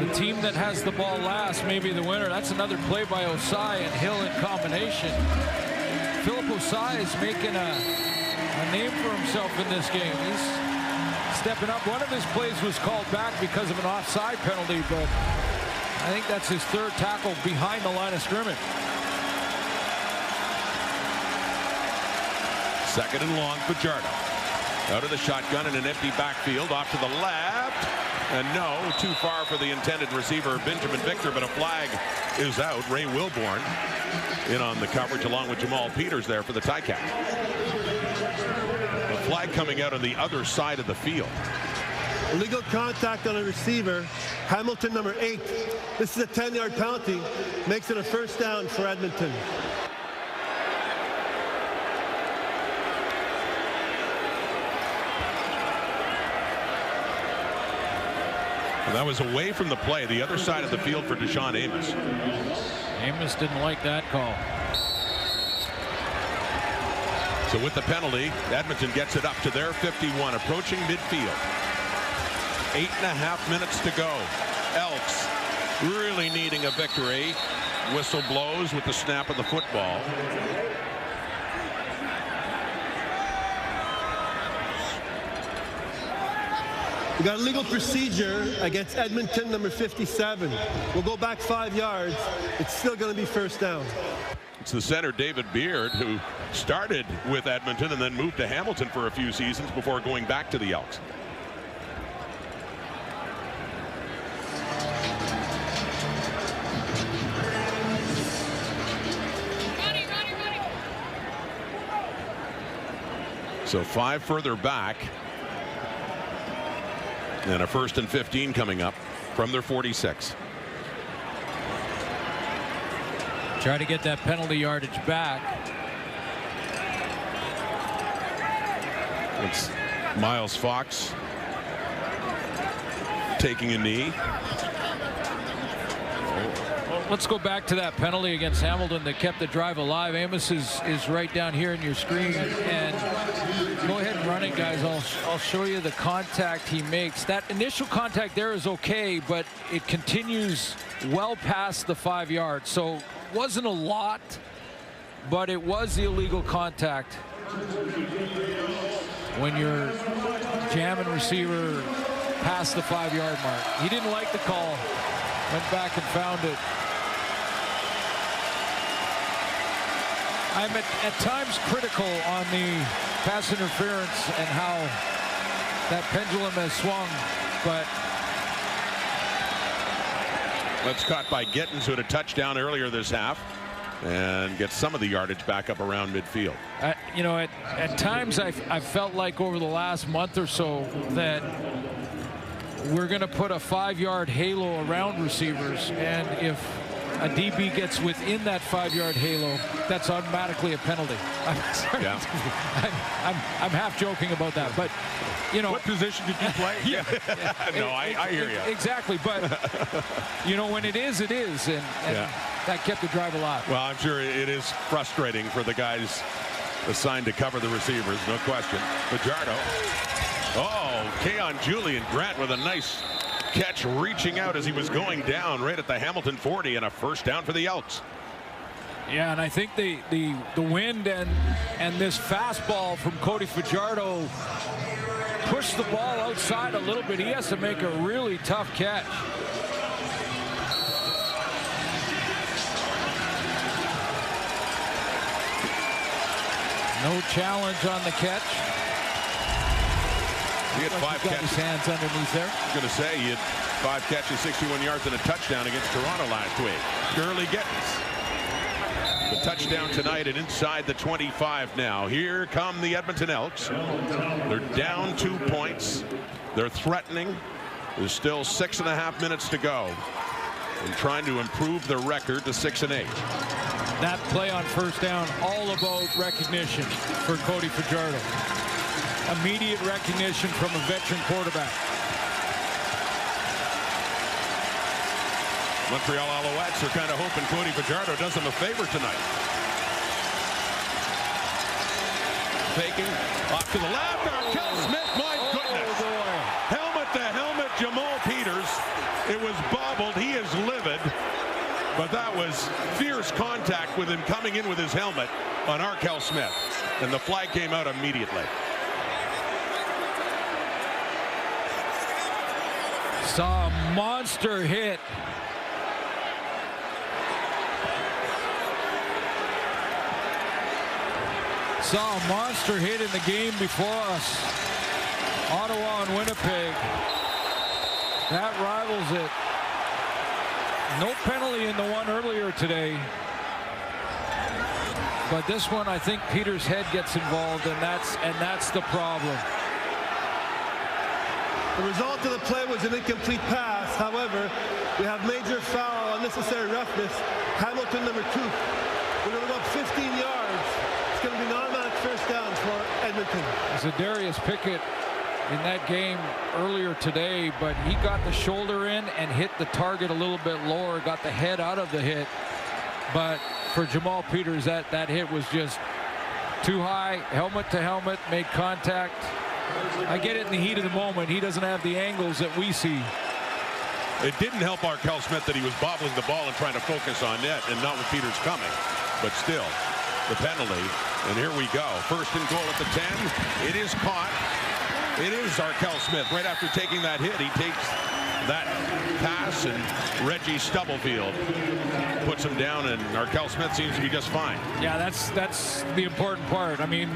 the team that has the ball last may be the winner. That's another play by Osai and Hill in combination. Philip Osai is making a name for himself in this game. He's stepping up. One of his plays was called back because of an offside penalty, but I think that's his 3rd tackle behind the line of scrimmage. Second and long, Fajardo. Out of the shotgun in an empty backfield, off to the left. And no, too far for the intended receiver, Benjamin Victor, but a flag is out. Ray Wilborn in on the coverage along with Jamal Peters there for the Ticats. The flag coming out on the other side of the field. Illegal contact on a receiver. Hamilton, number 8. This is a 10-yard penalty. Makes it a first down for Edmonton. Well, that was away from the play, the other side of the field for Deshaun Amos. Amos didn't like that call. So with the penalty, Edmonton gets it up to their 51, approaching midfield. 8.5 minutes to go. Elks really needing a victory. Whistle blows with the snap of the football. We got a legal procedure against Edmonton, number 57. We'll go back 5 yards. It's still going to be first down. It's the center, David Beard, who started with Edmonton and then moved to Hamilton for a few seasons before going back to the Elks. So 5 further back. And a 1st and 15 coming up from their 46. Try to get that penalty yardage back. It's Miles Fox taking a knee. Let's go back to that penalty against Hamilton that kept the drive alive. Amos is right down here in your screen, and go ahead and run it, guys. I'll show you the contact he makes. That initial contact there is okay, but it continues well past the 5 yards. So wasn't a lot, but it was the illegal contact when you're jamming receiver past the 5 yard mark. He didn't like the call, went back and found it. I'm at times critical on the pass interference and how that pendulum has swung, but That's caught by Gittins, who had a touchdown earlier this half, and gets some of the yardage back up around midfield. You know, at times I've felt like over the last month or so that we're going to put a 5 yard halo around receivers, and if a DB gets within that 5-yard halo, that's automatically a penalty. I'm sorry. Yeah. I'm half joking about that, but you know. What position did you play? Yeah. No, I hear you. Exactly, but you know, when it is, and that kept the drive alive. Well, I'm sure it is frustrating for the guys assigned to cover the receivers, no question. Fajardo. Oh, Keon Julian Grant with a nice catch, reaching out as he was going down right at the Hamilton 40, and a first down for the Elks. Yeah, and I think the wind and this fastball from Cody Fajardo pushed the ball outside a little bit. He has to make a really tough catch. No challenge on the catch. He had 5 catches. His hands underneath there. I was going to say, he had 5 catches, 61 yards, and a touchdown against Toronto last week. Gurley Gittins. The touchdown tonight and inside the 25 now. Here come the Edmonton Elks. They're down 2 points. They're threatening. There's still 6.5 minutes to go. And trying to improve their record to 6-8. That play on first down, all about recognition for Cody Fajardo. Immediate recognition from a veteran quarterback. Montreal Alouettes are kind of hoping Cody Fajardo does them a favor tonight. Faking off to the left. Arkell Smith, my goodness. Helmet to helmet, Jamal Peters. It was bobbled. He is livid. But that was fierce contact with him coming in with his helmet on Arkell Smith. And the flag came out immediately. Saw a monster hit. Saw a monster hit in the game before us. Ottawa and Winnipeg. That rivals it. No penalty in the one earlier today. But this one, I think Peters' head gets involved, and that's the problem. The result of the play was an incomplete pass. However, we have major foul, unnecessary roughness. Hamilton, number 2. We're going to go up 15 yards. It's going to be an automatic first down for Edmonton. There's a Darius Pickett in that game earlier today, but he got the shoulder in and hit the target a little bit lower, got the head out of the hit. But for Jamal Peters, that hit was just too high, helmet to helmet, made contact. I get it in the heat of the moment. He doesn't have the angles that we see. It didn't help Arkell Smith that he was bobbling the ball and trying to focus on net and not with Peters coming. But still, the penalty. And here we go. First and goal at the 10. It is caught. It is Arkell Smith. Right after taking that hit, he takes that pass, and Reggie Stubblefield puts him down, and Arkell Smith seems to be just fine. Yeah, that's the important part. I mean,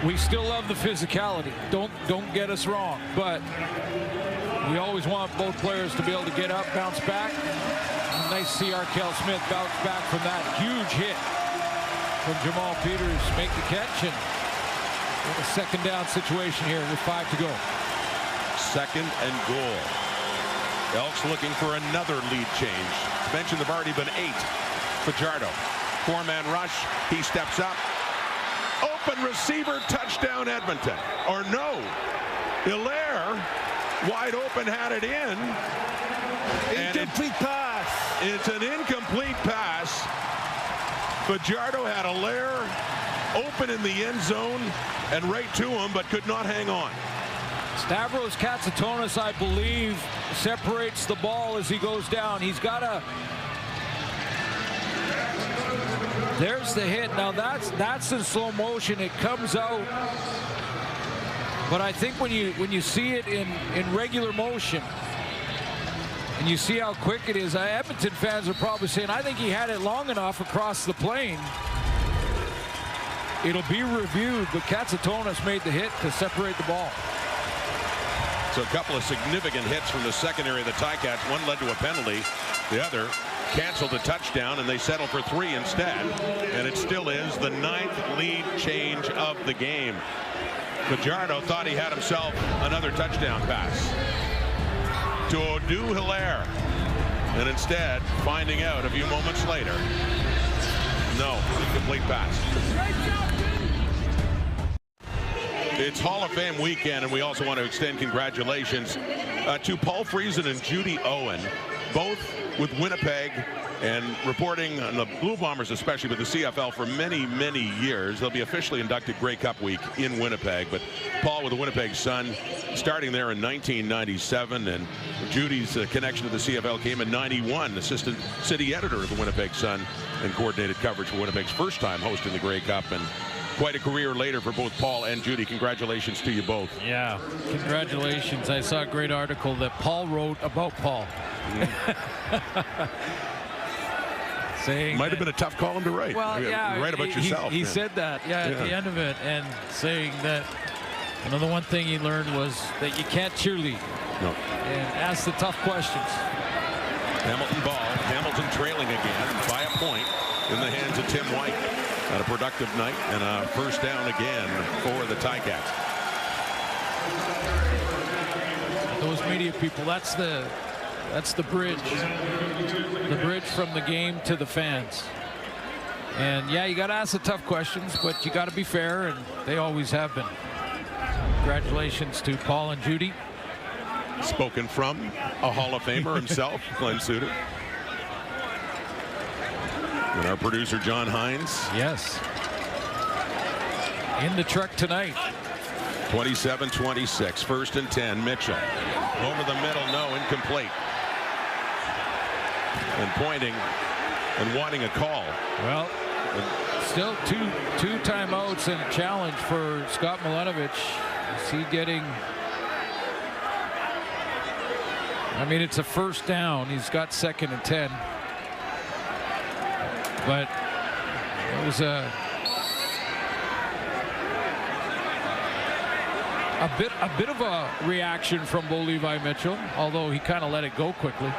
we still love the physicality. Don't get us wrong, but we always want both players to be able to get up, bounce back. And nice to see Arkell Smith bounce back from that huge hit from Jamal Peters, make the catch, and a second down situation here with 5 to go. Second and goal. Elks looking for another lead change. Mentioned they've already been 8. Fajardo, 4-man rush. He steps up. Open receiver, touchdown Edmonton. Or no, Hilaire, wide open, had it in. Incomplete pass. It's an incomplete pass. Fajardo had Hilaire open in the end zone and right to him, but could not hang on. Stavros Katsatonis, I believe, separates the ball as he goes down. He's got a... There's the hit. Now that's in slow motion. It comes out. But I think when you see it in regular motion, and you see how quick it is, Edmonton fans are probably saying, I think he had it long enough across the plane. It'll be reviewed, but Katsatonis made the hit to separate the ball. So a couple of significant hits from the secondary of the Ticats. One led to a penalty. The other canceled a touchdown, and they settled for 3 instead. And it still is the 9th lead change of the game. Fajardo thought he had himself another touchdown pass to Odu Hilaire. And instead, finding out a few moments later, no, incomplete pass. It's Hall of Fame weekend, and we also want to extend congratulations to Paul Friesen and Judy Owen, both with Winnipeg and reporting on the Blue Bombers, especially with the CFL for many, many years. They'll be officially inducted Grey Cup week in Winnipeg, but Paul with the Winnipeg Sun starting there in 1997, and Judy's connection to the CFL came in 91, assistant city editor of the Winnipeg Sun, and coordinated coverage for Winnipeg's first time hosting the Grey Cup, and quite a career later for both Paul and Judy. Congratulations to you both. Yeah, congratulations. I saw a great article that Paul wrote about Paul. Saying might have been a tough column to write. Well, yeah, write about yourself. He said that, at the end of it, and saying that, you know, the one thing he learned was that you can't cheerlead. No. And ask the tough questions. Hamilton ball. Hamilton trailing again by a point in the hands of Tim White. Had a productive night and a first down again for the Ticats. Those media people, that's the bridge. The bridge from the game to the fans. And yeah, you got to ask the tough questions, but you got to be fair, and they always have been. Congratulations to Paul and Judy. Spoken from a Hall of Famer himself, Glenn Suter. And our producer, John Hines. Yes. In the truck tonight. 27-26. First and 10. Mitchell. Over the middle. No. Incomplete. And pointing and wanting a call. Well, still two timeouts and a challenge for Scott Milanovic. Is he getting... I mean, it's a first down. He's got 2nd and 10. But it was a bit of a reaction from Bo Levi Mitchell, although he kind of let it go quickly.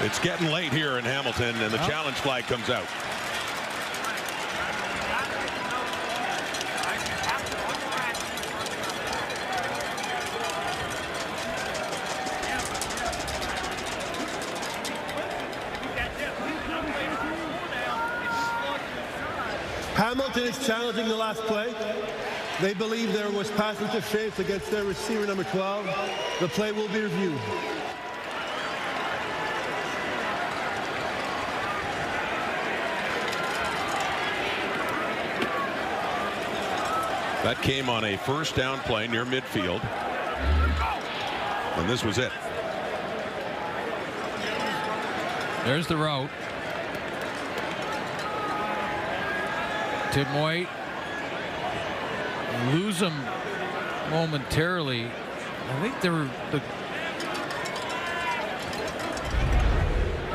It's getting late here in Hamilton, and the challenge flag comes out. Hamilton is challenging the last play. They believe there was pass interference against their receiver number 12. The play will be reviewed. That came on a first down play near midfield. And this was it. There's the route. Tim White. Lose him momentarily. I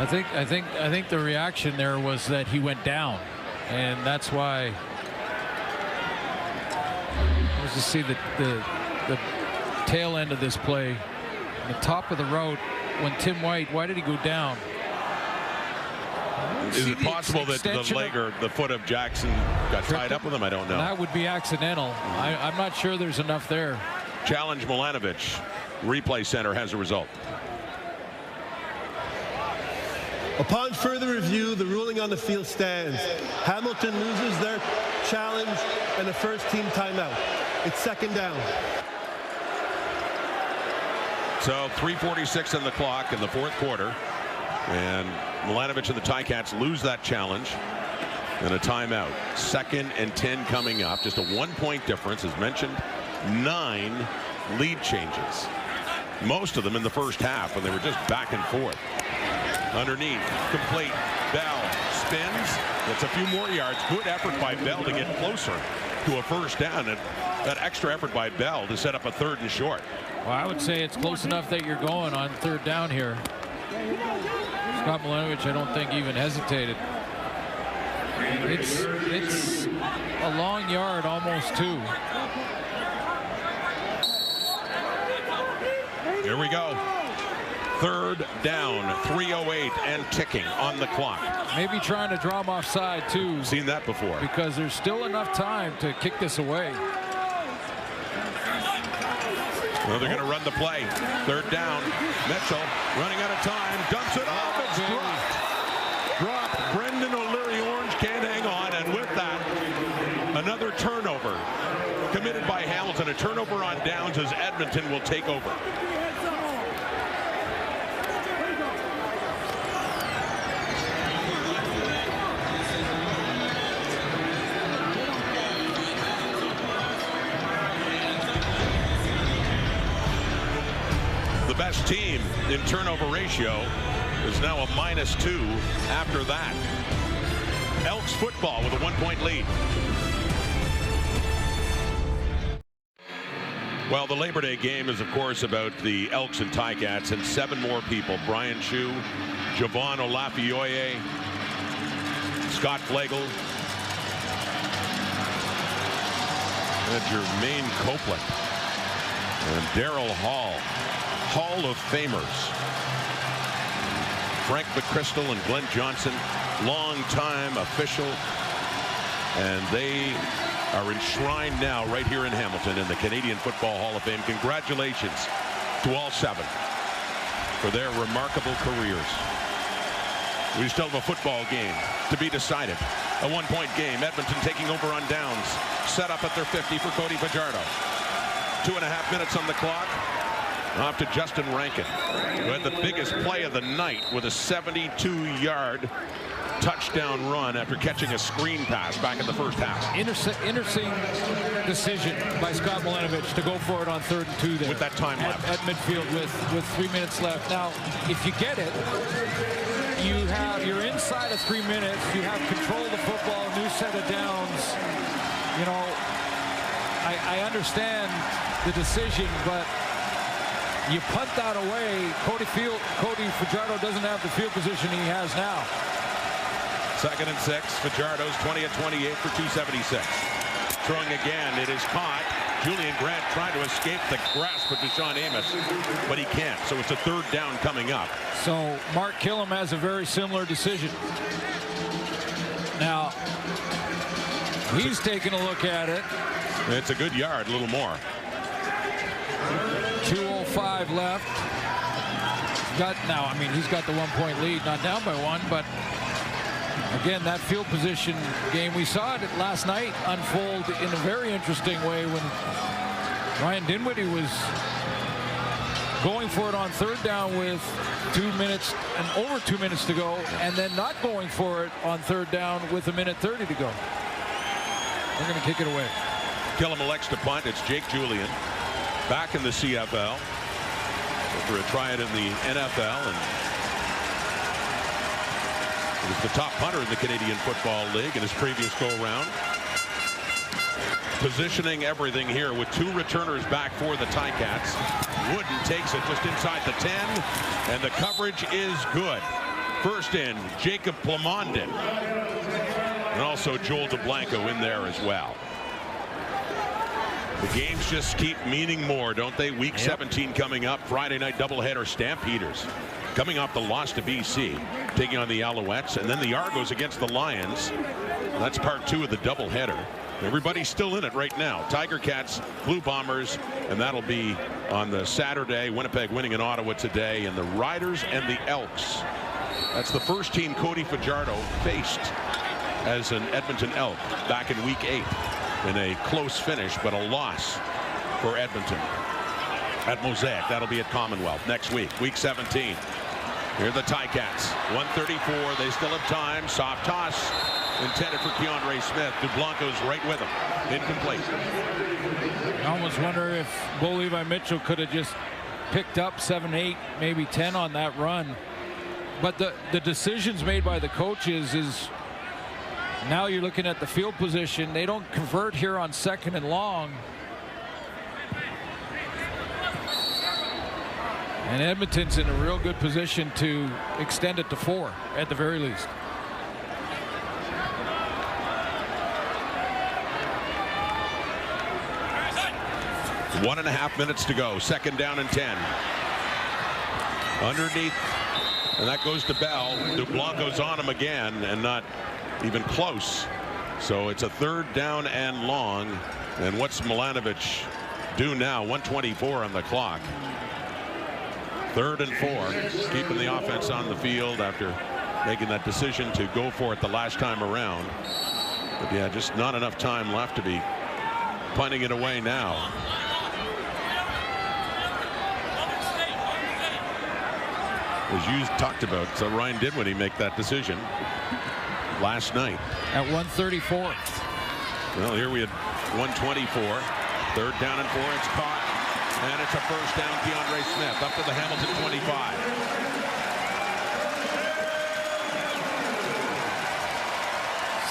think I think the reaction there was that he went down, and that's why. Let's just see the tail end of this play. The top of the route when Tim White. Why did he go down? Is it possible that the leg or the foot of Jackson got tied up with him? I don't know. That would be accidental. I'm not sure there's enough there. Challenge Milanovic. Replay center has a result. Upon further review, the ruling on the field stands. Hamilton loses their challenge and the first team timeout. It's 2nd down. So 3:46 on the clock in the 4th quarter. And Milanovic and the Ticats lose that challenge and a timeout. 2nd and 10 coming up. Just a 1-point difference. As mentioned, 9 lead changes. Most of them in the first half when they were just back and forth. Underneath, complete. Bell spins. Gets a few more yards. Good effort by Bell to get closer to a first down. And that extra effort by Bell to set up a 3rd and short. Well, I would say it's close enough that you're going on 3rd down here. Scott Milanovic, I don't think even hesitated. It's a long yard, almost 2. Here we go. 3rd down, 3:08 and ticking on the clock. Maybe trying to draw him offside too. Seen that before. Because there's still enough time to kick this away. Well, they're going to run the play. Third down. Mitchell running out of time. Dumps it off. It's dropped. Brendan O'Leary Orange can't hang on. And with that, another turnover committed by Hamilton. A turnover on downs as Edmonton will take over. The best team in turnover ratio is now a -2 after that. Elks football with a 1-point lead. Well, the Labor Day game is, of course, about the Elks and Ticats and 7 more people. Brian Chu, Javon Olafioye, Scott Flagel, and Jermaine Copeland, and Daryl Hall. Hall of Famers. Frank McChrystal and Glenn Johnson, long-time official, and they are enshrined now right here in Hamilton in the Canadian Football Hall of Fame. Congratulations to all 7 for their remarkable careers. We still have a football game to be decided. A 1-point game. Edmonton taking over on downs. Set up at their 50 for Cody Fajardo. 2.5 minutes on the clock. Off to Justin Rankin, who had the biggest play of the night with a 72-yard touchdown run after catching a screen pass back in the first half. Interesting decision by Scott Milanovic to go for it on 3rd and 2 there. With that time left. At midfield with 3 minutes left. Now, if you get it, you're inside of 3 minutes. You have control of the football, new set of downs. You know, I understand the decision, but you punt that away. Cody Fajardo doesn't have the field position he has now. 2nd and 6. Fajardo's 20 of 28 for 276. Throwing again. It is caught. Julian Grant trying to escape the grasp of Deshaun Amos, but he can't. So it's a 3rd down coming up. So Mark Killam has a very similar decision. Now, he's taking a look at it. It's a good yard, a little more. 2:05 left. He's got the 1-point lead, not down by 1, but again, that field position game, we saw it last night unfold in a very interesting way when Ryan Dinwiddie was going for it on 3rd down with 2 minutes and over 2 minutes to go, and then not going for it on 3rd down with 1:30 to go. They're going to kick it away. Killam elects to punt. It's Jake Julian back in the CFL after a tryout in the NFL, and he was the top punter in the Canadian Football League in his previous go-around. Positioning everything here with 2 returners back for the Ticats. Wooden takes it just inside the 10, and the coverage is good. First in, Jacob Plamondon, and also Joel DeBlanco in there as well. The games just keep meaning more, don't they? Week 17 coming up. Friday night doubleheader. Stampeders coming off the loss to BC, taking on the Alouettes, and then the Argos against the Lions. That's part 2 of the doubleheader. Everybody's still in it right now. Tiger Cats, Blue Bombers, and that'll be on the Saturday. Winnipeg winning in Ottawa today, and the Riders and the Elks. That's the first team Cody Fajardo faced as an Edmonton Elk back in week 8. In a close finish, but a loss for Edmonton at Mosaic. That'll be at Commonwealth next week, week 17. Here are the Ticats. 1:34. They still have time. Soft toss intended for Keandre Smith. DeBlanco's right with him. Incomplete. I almost wonder if Bo Levi Mitchell could have just picked up 7, 8, maybe 10 on that run. But the decisions made by the coaches is, now you're looking at the field position. They don't convert here on 2nd and long. And Edmonton's in a real good position to extend it to 4 at the very least. One and a half minutes to go. 2nd down and 10. Underneath, and that goes to Bell. DeBlanco's on him again, and not even close. So it's a 3rd down and long. And what's Milanovic do now. 1:24 on the clock. 3rd and 4. Keeping the offense on the field after making that decision to go for it the last time around. But yeah, just not enough time left to be punting it away now. As you talked about, so Ryan Dinwiddie make that decision last night. At 1:34. Well, here we had 1:24. 3rd down and 4. It's caught. And it's a first down. DeAndre Smith up to the Hamilton 25.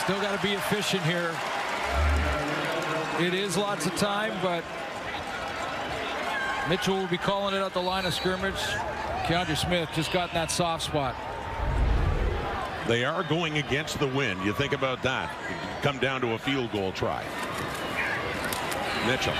Still got to be efficient here. It is lots of time, but Mitchell will be calling it at the line of scrimmage. DeAndre Smith just got in that soft spot. They are going against the wind. You think about that. Come down to a field goal try. Mitchell.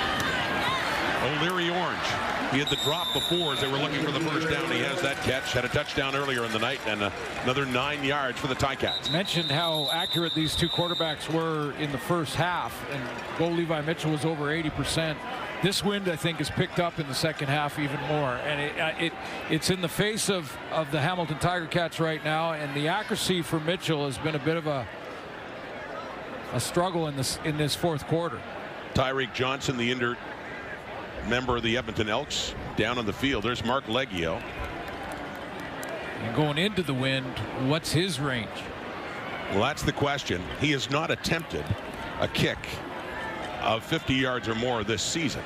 O'Leary Orange. He had the drop before as they were looking for the first down. He has that catch. Had a touchdown earlier in the night and another 9 yards for the Ticats. Mentioned how accurate these two quarterbacks were in the first half, and Bo Levi Mitchell was over 80%. This wind, I think, is picked up in the second half even more, and it's in the face of the Hamilton Tiger Cats right now, and the accuracy for Mitchell has been a bit of a struggle in this fourth quarter. Tyreek Johnson, the injured member of the Edmonton Elks, down on the field. There's Mark Leggio. And going into the wind, what's his range? Well, that's the question. He has not attempted a kick of 50 yards or more this season.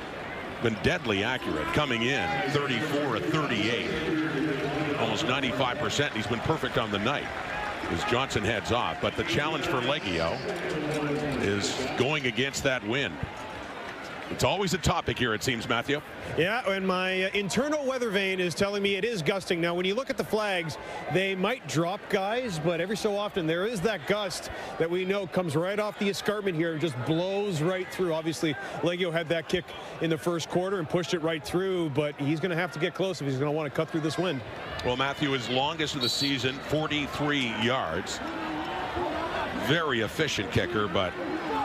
Been deadly accurate, coming in 34 of 38, almost 95%. He's been perfect on the night as Johnson heads off. But the challenge for Leggio is going against that wind. It's always a topic here, it seems, Matthew. Yeah, and my internal weather vane is telling me it is gusting. Now, when you look at the flags, they might drop guys, but every so often there is that gust that we know comes right off the escarpment here and just blows right through. Obviously, Leggio had that kick in the first quarter and pushed it right through, but he's going to have to get close if he's going to want to cut through this wind. Well, Matthew, his longest of the season, 43 yards. Very efficient kicker, but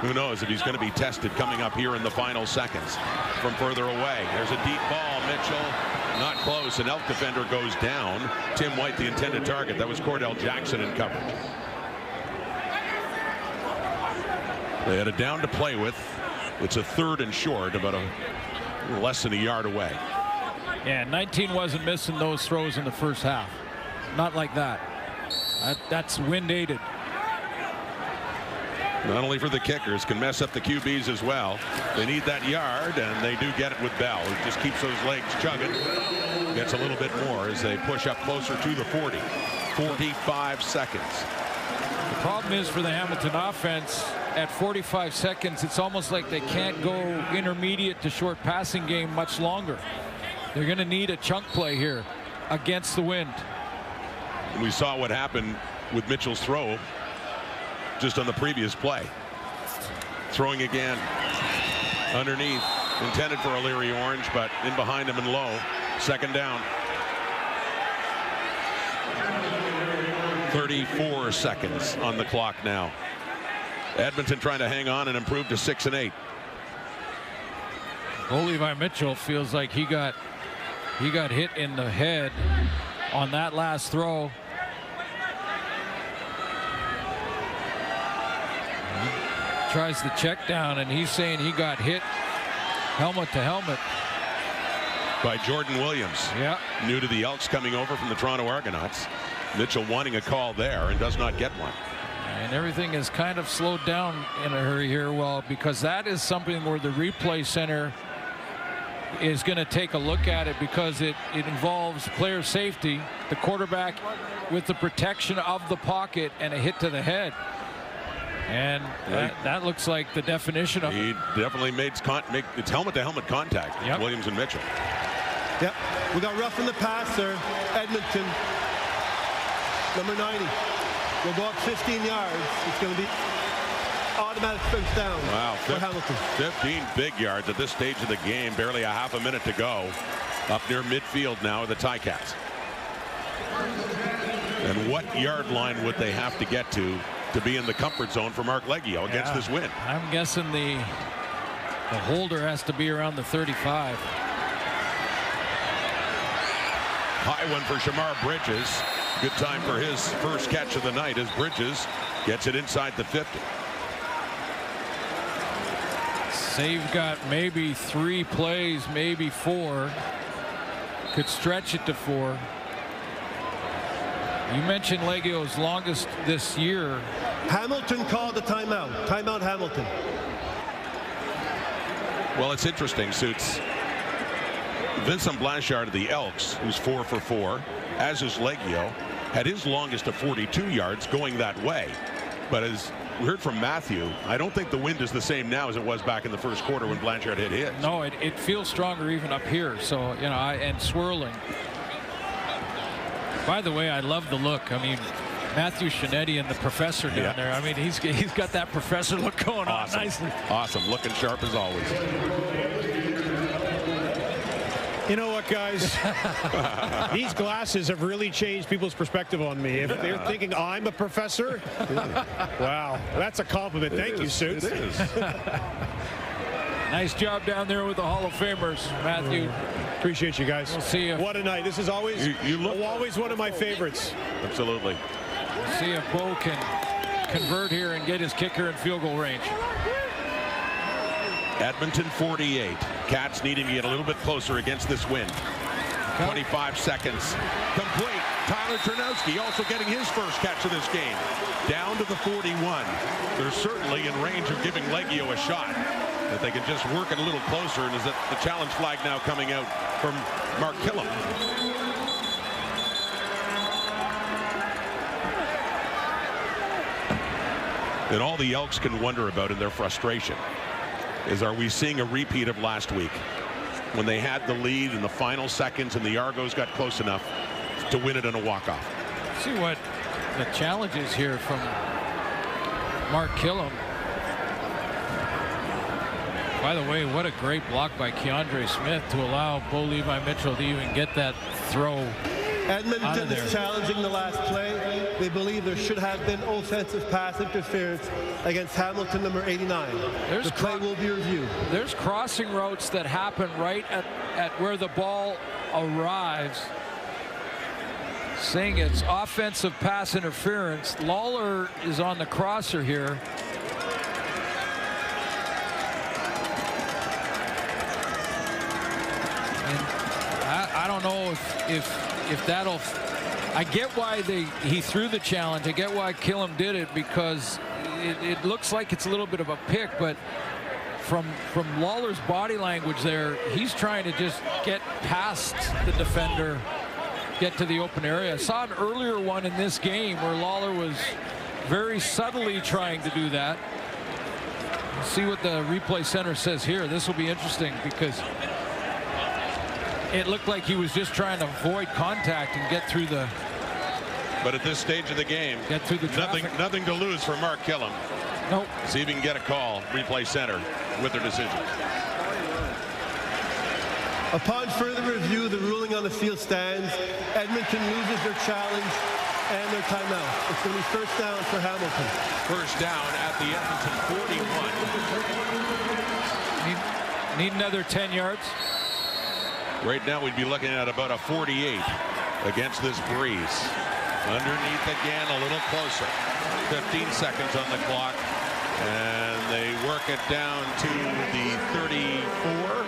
who knows if he's going to be tested coming up here in the final seconds from further away. There's a deep ball. Mitchell not close. An Elk defender goes down. Tim White, the intended target. That was Cordell Jackson in coverage. They had a down to play with. It's a 3rd and short, about less than a yard away. Yeah, 19 wasn't missing those throws in the first half. Not like that. That's wind aided. Not only for the kickers, can mess up the QBs as well. They need that yard, and they do get it with Bell, who just keeps those legs chugging. Gets a little bit more as they push up closer to the 40. 45 seconds. The problem is for the Hamilton offense, at 45 seconds, it's almost like they can't go intermediate to short passing game much longer. They're going to need a chunk play here against the wind. We saw what happened with Mitchell's throw just on the previous play. Throwing again underneath, intended for O'Leary Orange, but in behind him and low. 2nd down. 34 seconds on the clock now. Edmonton trying to hang on and improve to 6-8. Levi Mitchell feels like he got hit in the head on that last throw. Tries the check down, and he's saying he got hit helmet to helmet by Jordan Williams. Yeah. New to the Elks, coming over from the Toronto Argonauts. Mitchell wanting a call there and does not get one. And everything is kind of slowed down in a hurry here. Well, because that is something where the replay center is going to take a look at it, because it involves player safety, the quarterback with the protection of the pocket and a hit to the head. And that looks like the definition of it. He definitely made it's helmet-to-helmet contact. Yep. Williams and Mitchell. Yep. We got rough in the passer. Edmonton, number 90. We'll go up 15 yards. It's going to be automatic first down. Wow. For Hamilton. 15 big yards at this stage of the game. Barely a half a minute to go. Up near midfield now are the Ticats. And what yard line would they have to get to be in the comfort zone for Mark Leggio against this win? I'm guessing the The holder has to be around the 35. High one for Shamar Bridges. Good time for his first catch of the night as Bridges gets it inside the 50. They've got maybe 3 plays, maybe 4. Could stretch it to 4. You mentioned Leggio's longest this year. Hamilton called the timeout. Timeout Hamilton. Well, it's interesting, Suits. Vincent Blanchard of the Elks, who's 4 for 4, as is Leggio, had his longest of 42 yards going that way. But as we heard from Matthew, I don't think the wind is the same now as it was back in the first quarter when Blanchard hit his. No, it feels stronger even up here. So, you know, and swirling. By the way, I love the look. I mean, Matthew Shinetti and the professor down there. I mean, he's got that professor look going on nicely. Awesome. Looking sharp as always. You know what, guys? These glasses have really changed people's perspective on me. If they're thinking I'm a professor, wow, that's a compliment. Thank you, Suits. It is. Nice job down there with the Hall of Famers, Matthew. Appreciate you guys. We'll see you. What a night. This is always always one of my favorites. Absolutely. We'll see if Bo can convert here and get his kicker in field goal range. Edmonton 48. Cats needing to get a little bit closer against this wind. 25 seconds. Complete. Tyler Ternowski also getting his first catch of this game. Down to the 41. They're certainly in range of giving Leggio a shot. That they can just work it a little closer. And is that the challenge flag now coming out from Mark Killam? And all the Elks can wonder about in their frustration is, are we seeing a repeat of last week when they had the lead in the final seconds and the Argos got close enough to win it in a walk-off? See what the challenge is here from Mark Killam. By the way, what a great block by Keandre Smith to allow Bo Levi Mitchell to even get that throw. Edmonton is challenging the last play. They believe there should have been offensive pass interference against Hamilton, number 89. The play will be reviewed. There's crossing routes that happen right at where the ball arrives, saying it's offensive pass interference. Lawler is on the crosser here. And I don't know if that'll. I get why he threw the challenge. I get why Killam did it, because it looks like it's a little bit of a pick, but from Lawler's body language there, he's trying to just get past the defender, get to the open area. I saw an earlier one in this game where Lawler was very subtly trying to do that. Let's see what the replay center says here. This will be interesting because it looked like he was just trying to avoid contact and get through the. But at this stage of the game, get through the nothing to lose for Mark Killam. Nope. See if he can get a call. Replay center with their decision. Upon further review, the ruling on the field stands. Edmonton loses their challenge and their timeout. It's going to be first down for Hamilton. First down at the Edmonton 41. Need another 10 yards. Right now we'd be looking at about a 48 against this breeze. Underneath again, a little closer. 15 seconds on the clock, and they work it down to the 34.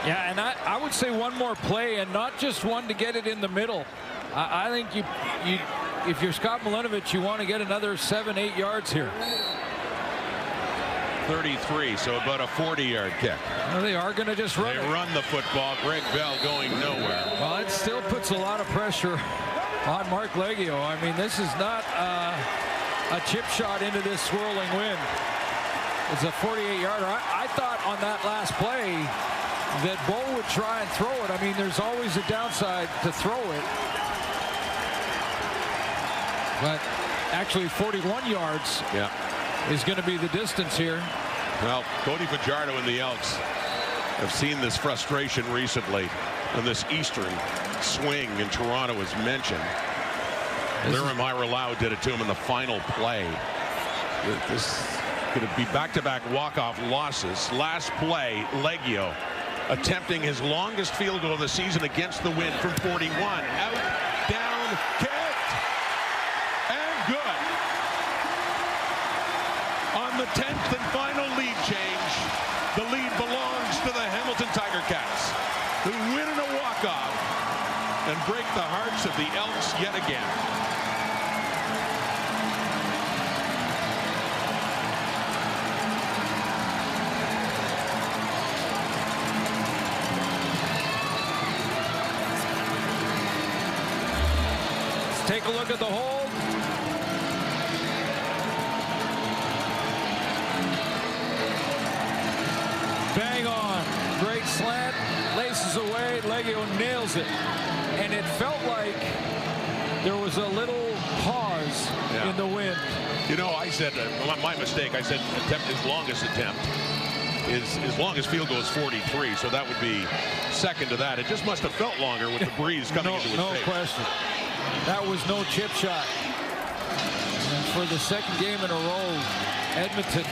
Yeah, and I would say one more play, and not just one to get it in the middle. I think if you're Scott Milinovic, you want to get another 7-8 yards here. 33, so about a 40-yard kick. Well, they are going to just run. They run the football. Greg Bell going nowhere. Well, it still puts a lot of pressure on Mark Leggio. I mean, this is not a chip shot into this swirling wind. It's a 48-yarder. I thought on that last play that Bo would try and throw it. I mean, there's always a downside to throw it. But actually 41 yards is going to be the distance here. Well, Cody Fajardo and the Elks have seen this frustration recently on this eastern swing, and Toronto was mentioned. Liram Iralau did it to him in the final play. Going to be back-to-back walk-off losses. Last play, Leggio attempting his longest field goal of the season against the wind from 41. Out, down, kicked, and good. On the 10th and final lead change, the lead belongs to the Hamilton Tiger Cats, who win in a walk-off and break the hearts of the Elks yet again. Take a look at the hold. Bang on. Great slant. Laces away. Leggio nails it. And it felt like there was a little pause in the wind. You know, I said, my mistake, I said attempt his longest attempt. His longest field goal is 43, so that would be second to that. It just must have felt longer with the breeze coming into his face. No question. That was no chip shot. And for the second game in a row, Edmonton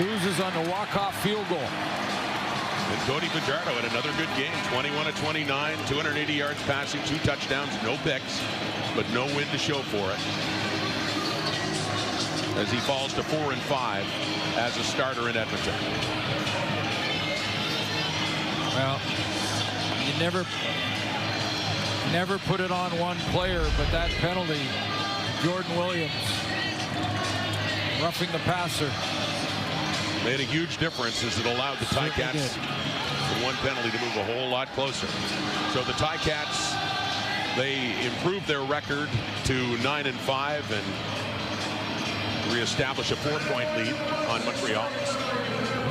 loses on the walk-off field goal. And Cody Fajardo had another good game. 21 of 29, 280 yards passing, 2 touchdowns, no picks, but no win to show for it. As he falls to 4-5 as a starter in Edmonton. Well, you never put it on one player, but that penalty, Jordan Williams, roughing the passer, made a huge difference as it allowed the Ticats with one penalty to move a whole lot closer. So the Ticats, they improved their record to 9-5 and reestablish a 4-point lead on Montreal.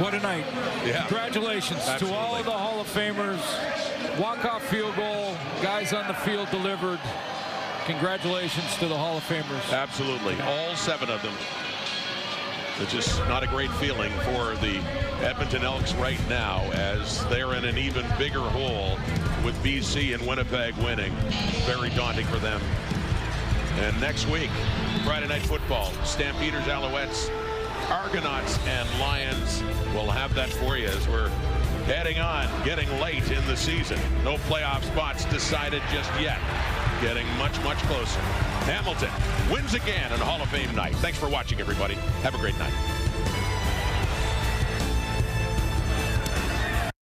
What a night. Yeah. Congratulations to all of the Hall of Famers. Walk-off field goal, guys on the field delivered. Congratulations to the Hall of Famers. Absolutely, all 7 of them. It's just not a great feeling for the Edmonton Elks right now, as they're in an even bigger hole with BC and Winnipeg winning. Very daunting for them. And next week, Friday Night Football, Stampeders, Alouettes, Argonauts, and Lions. We'll have that for you as we're heading on, getting late in the season. No playoff spots decided just yet. Getting much, much closer. Hamilton wins again on Hall of Fame night. Thanks for watching, everybody. Have a great night.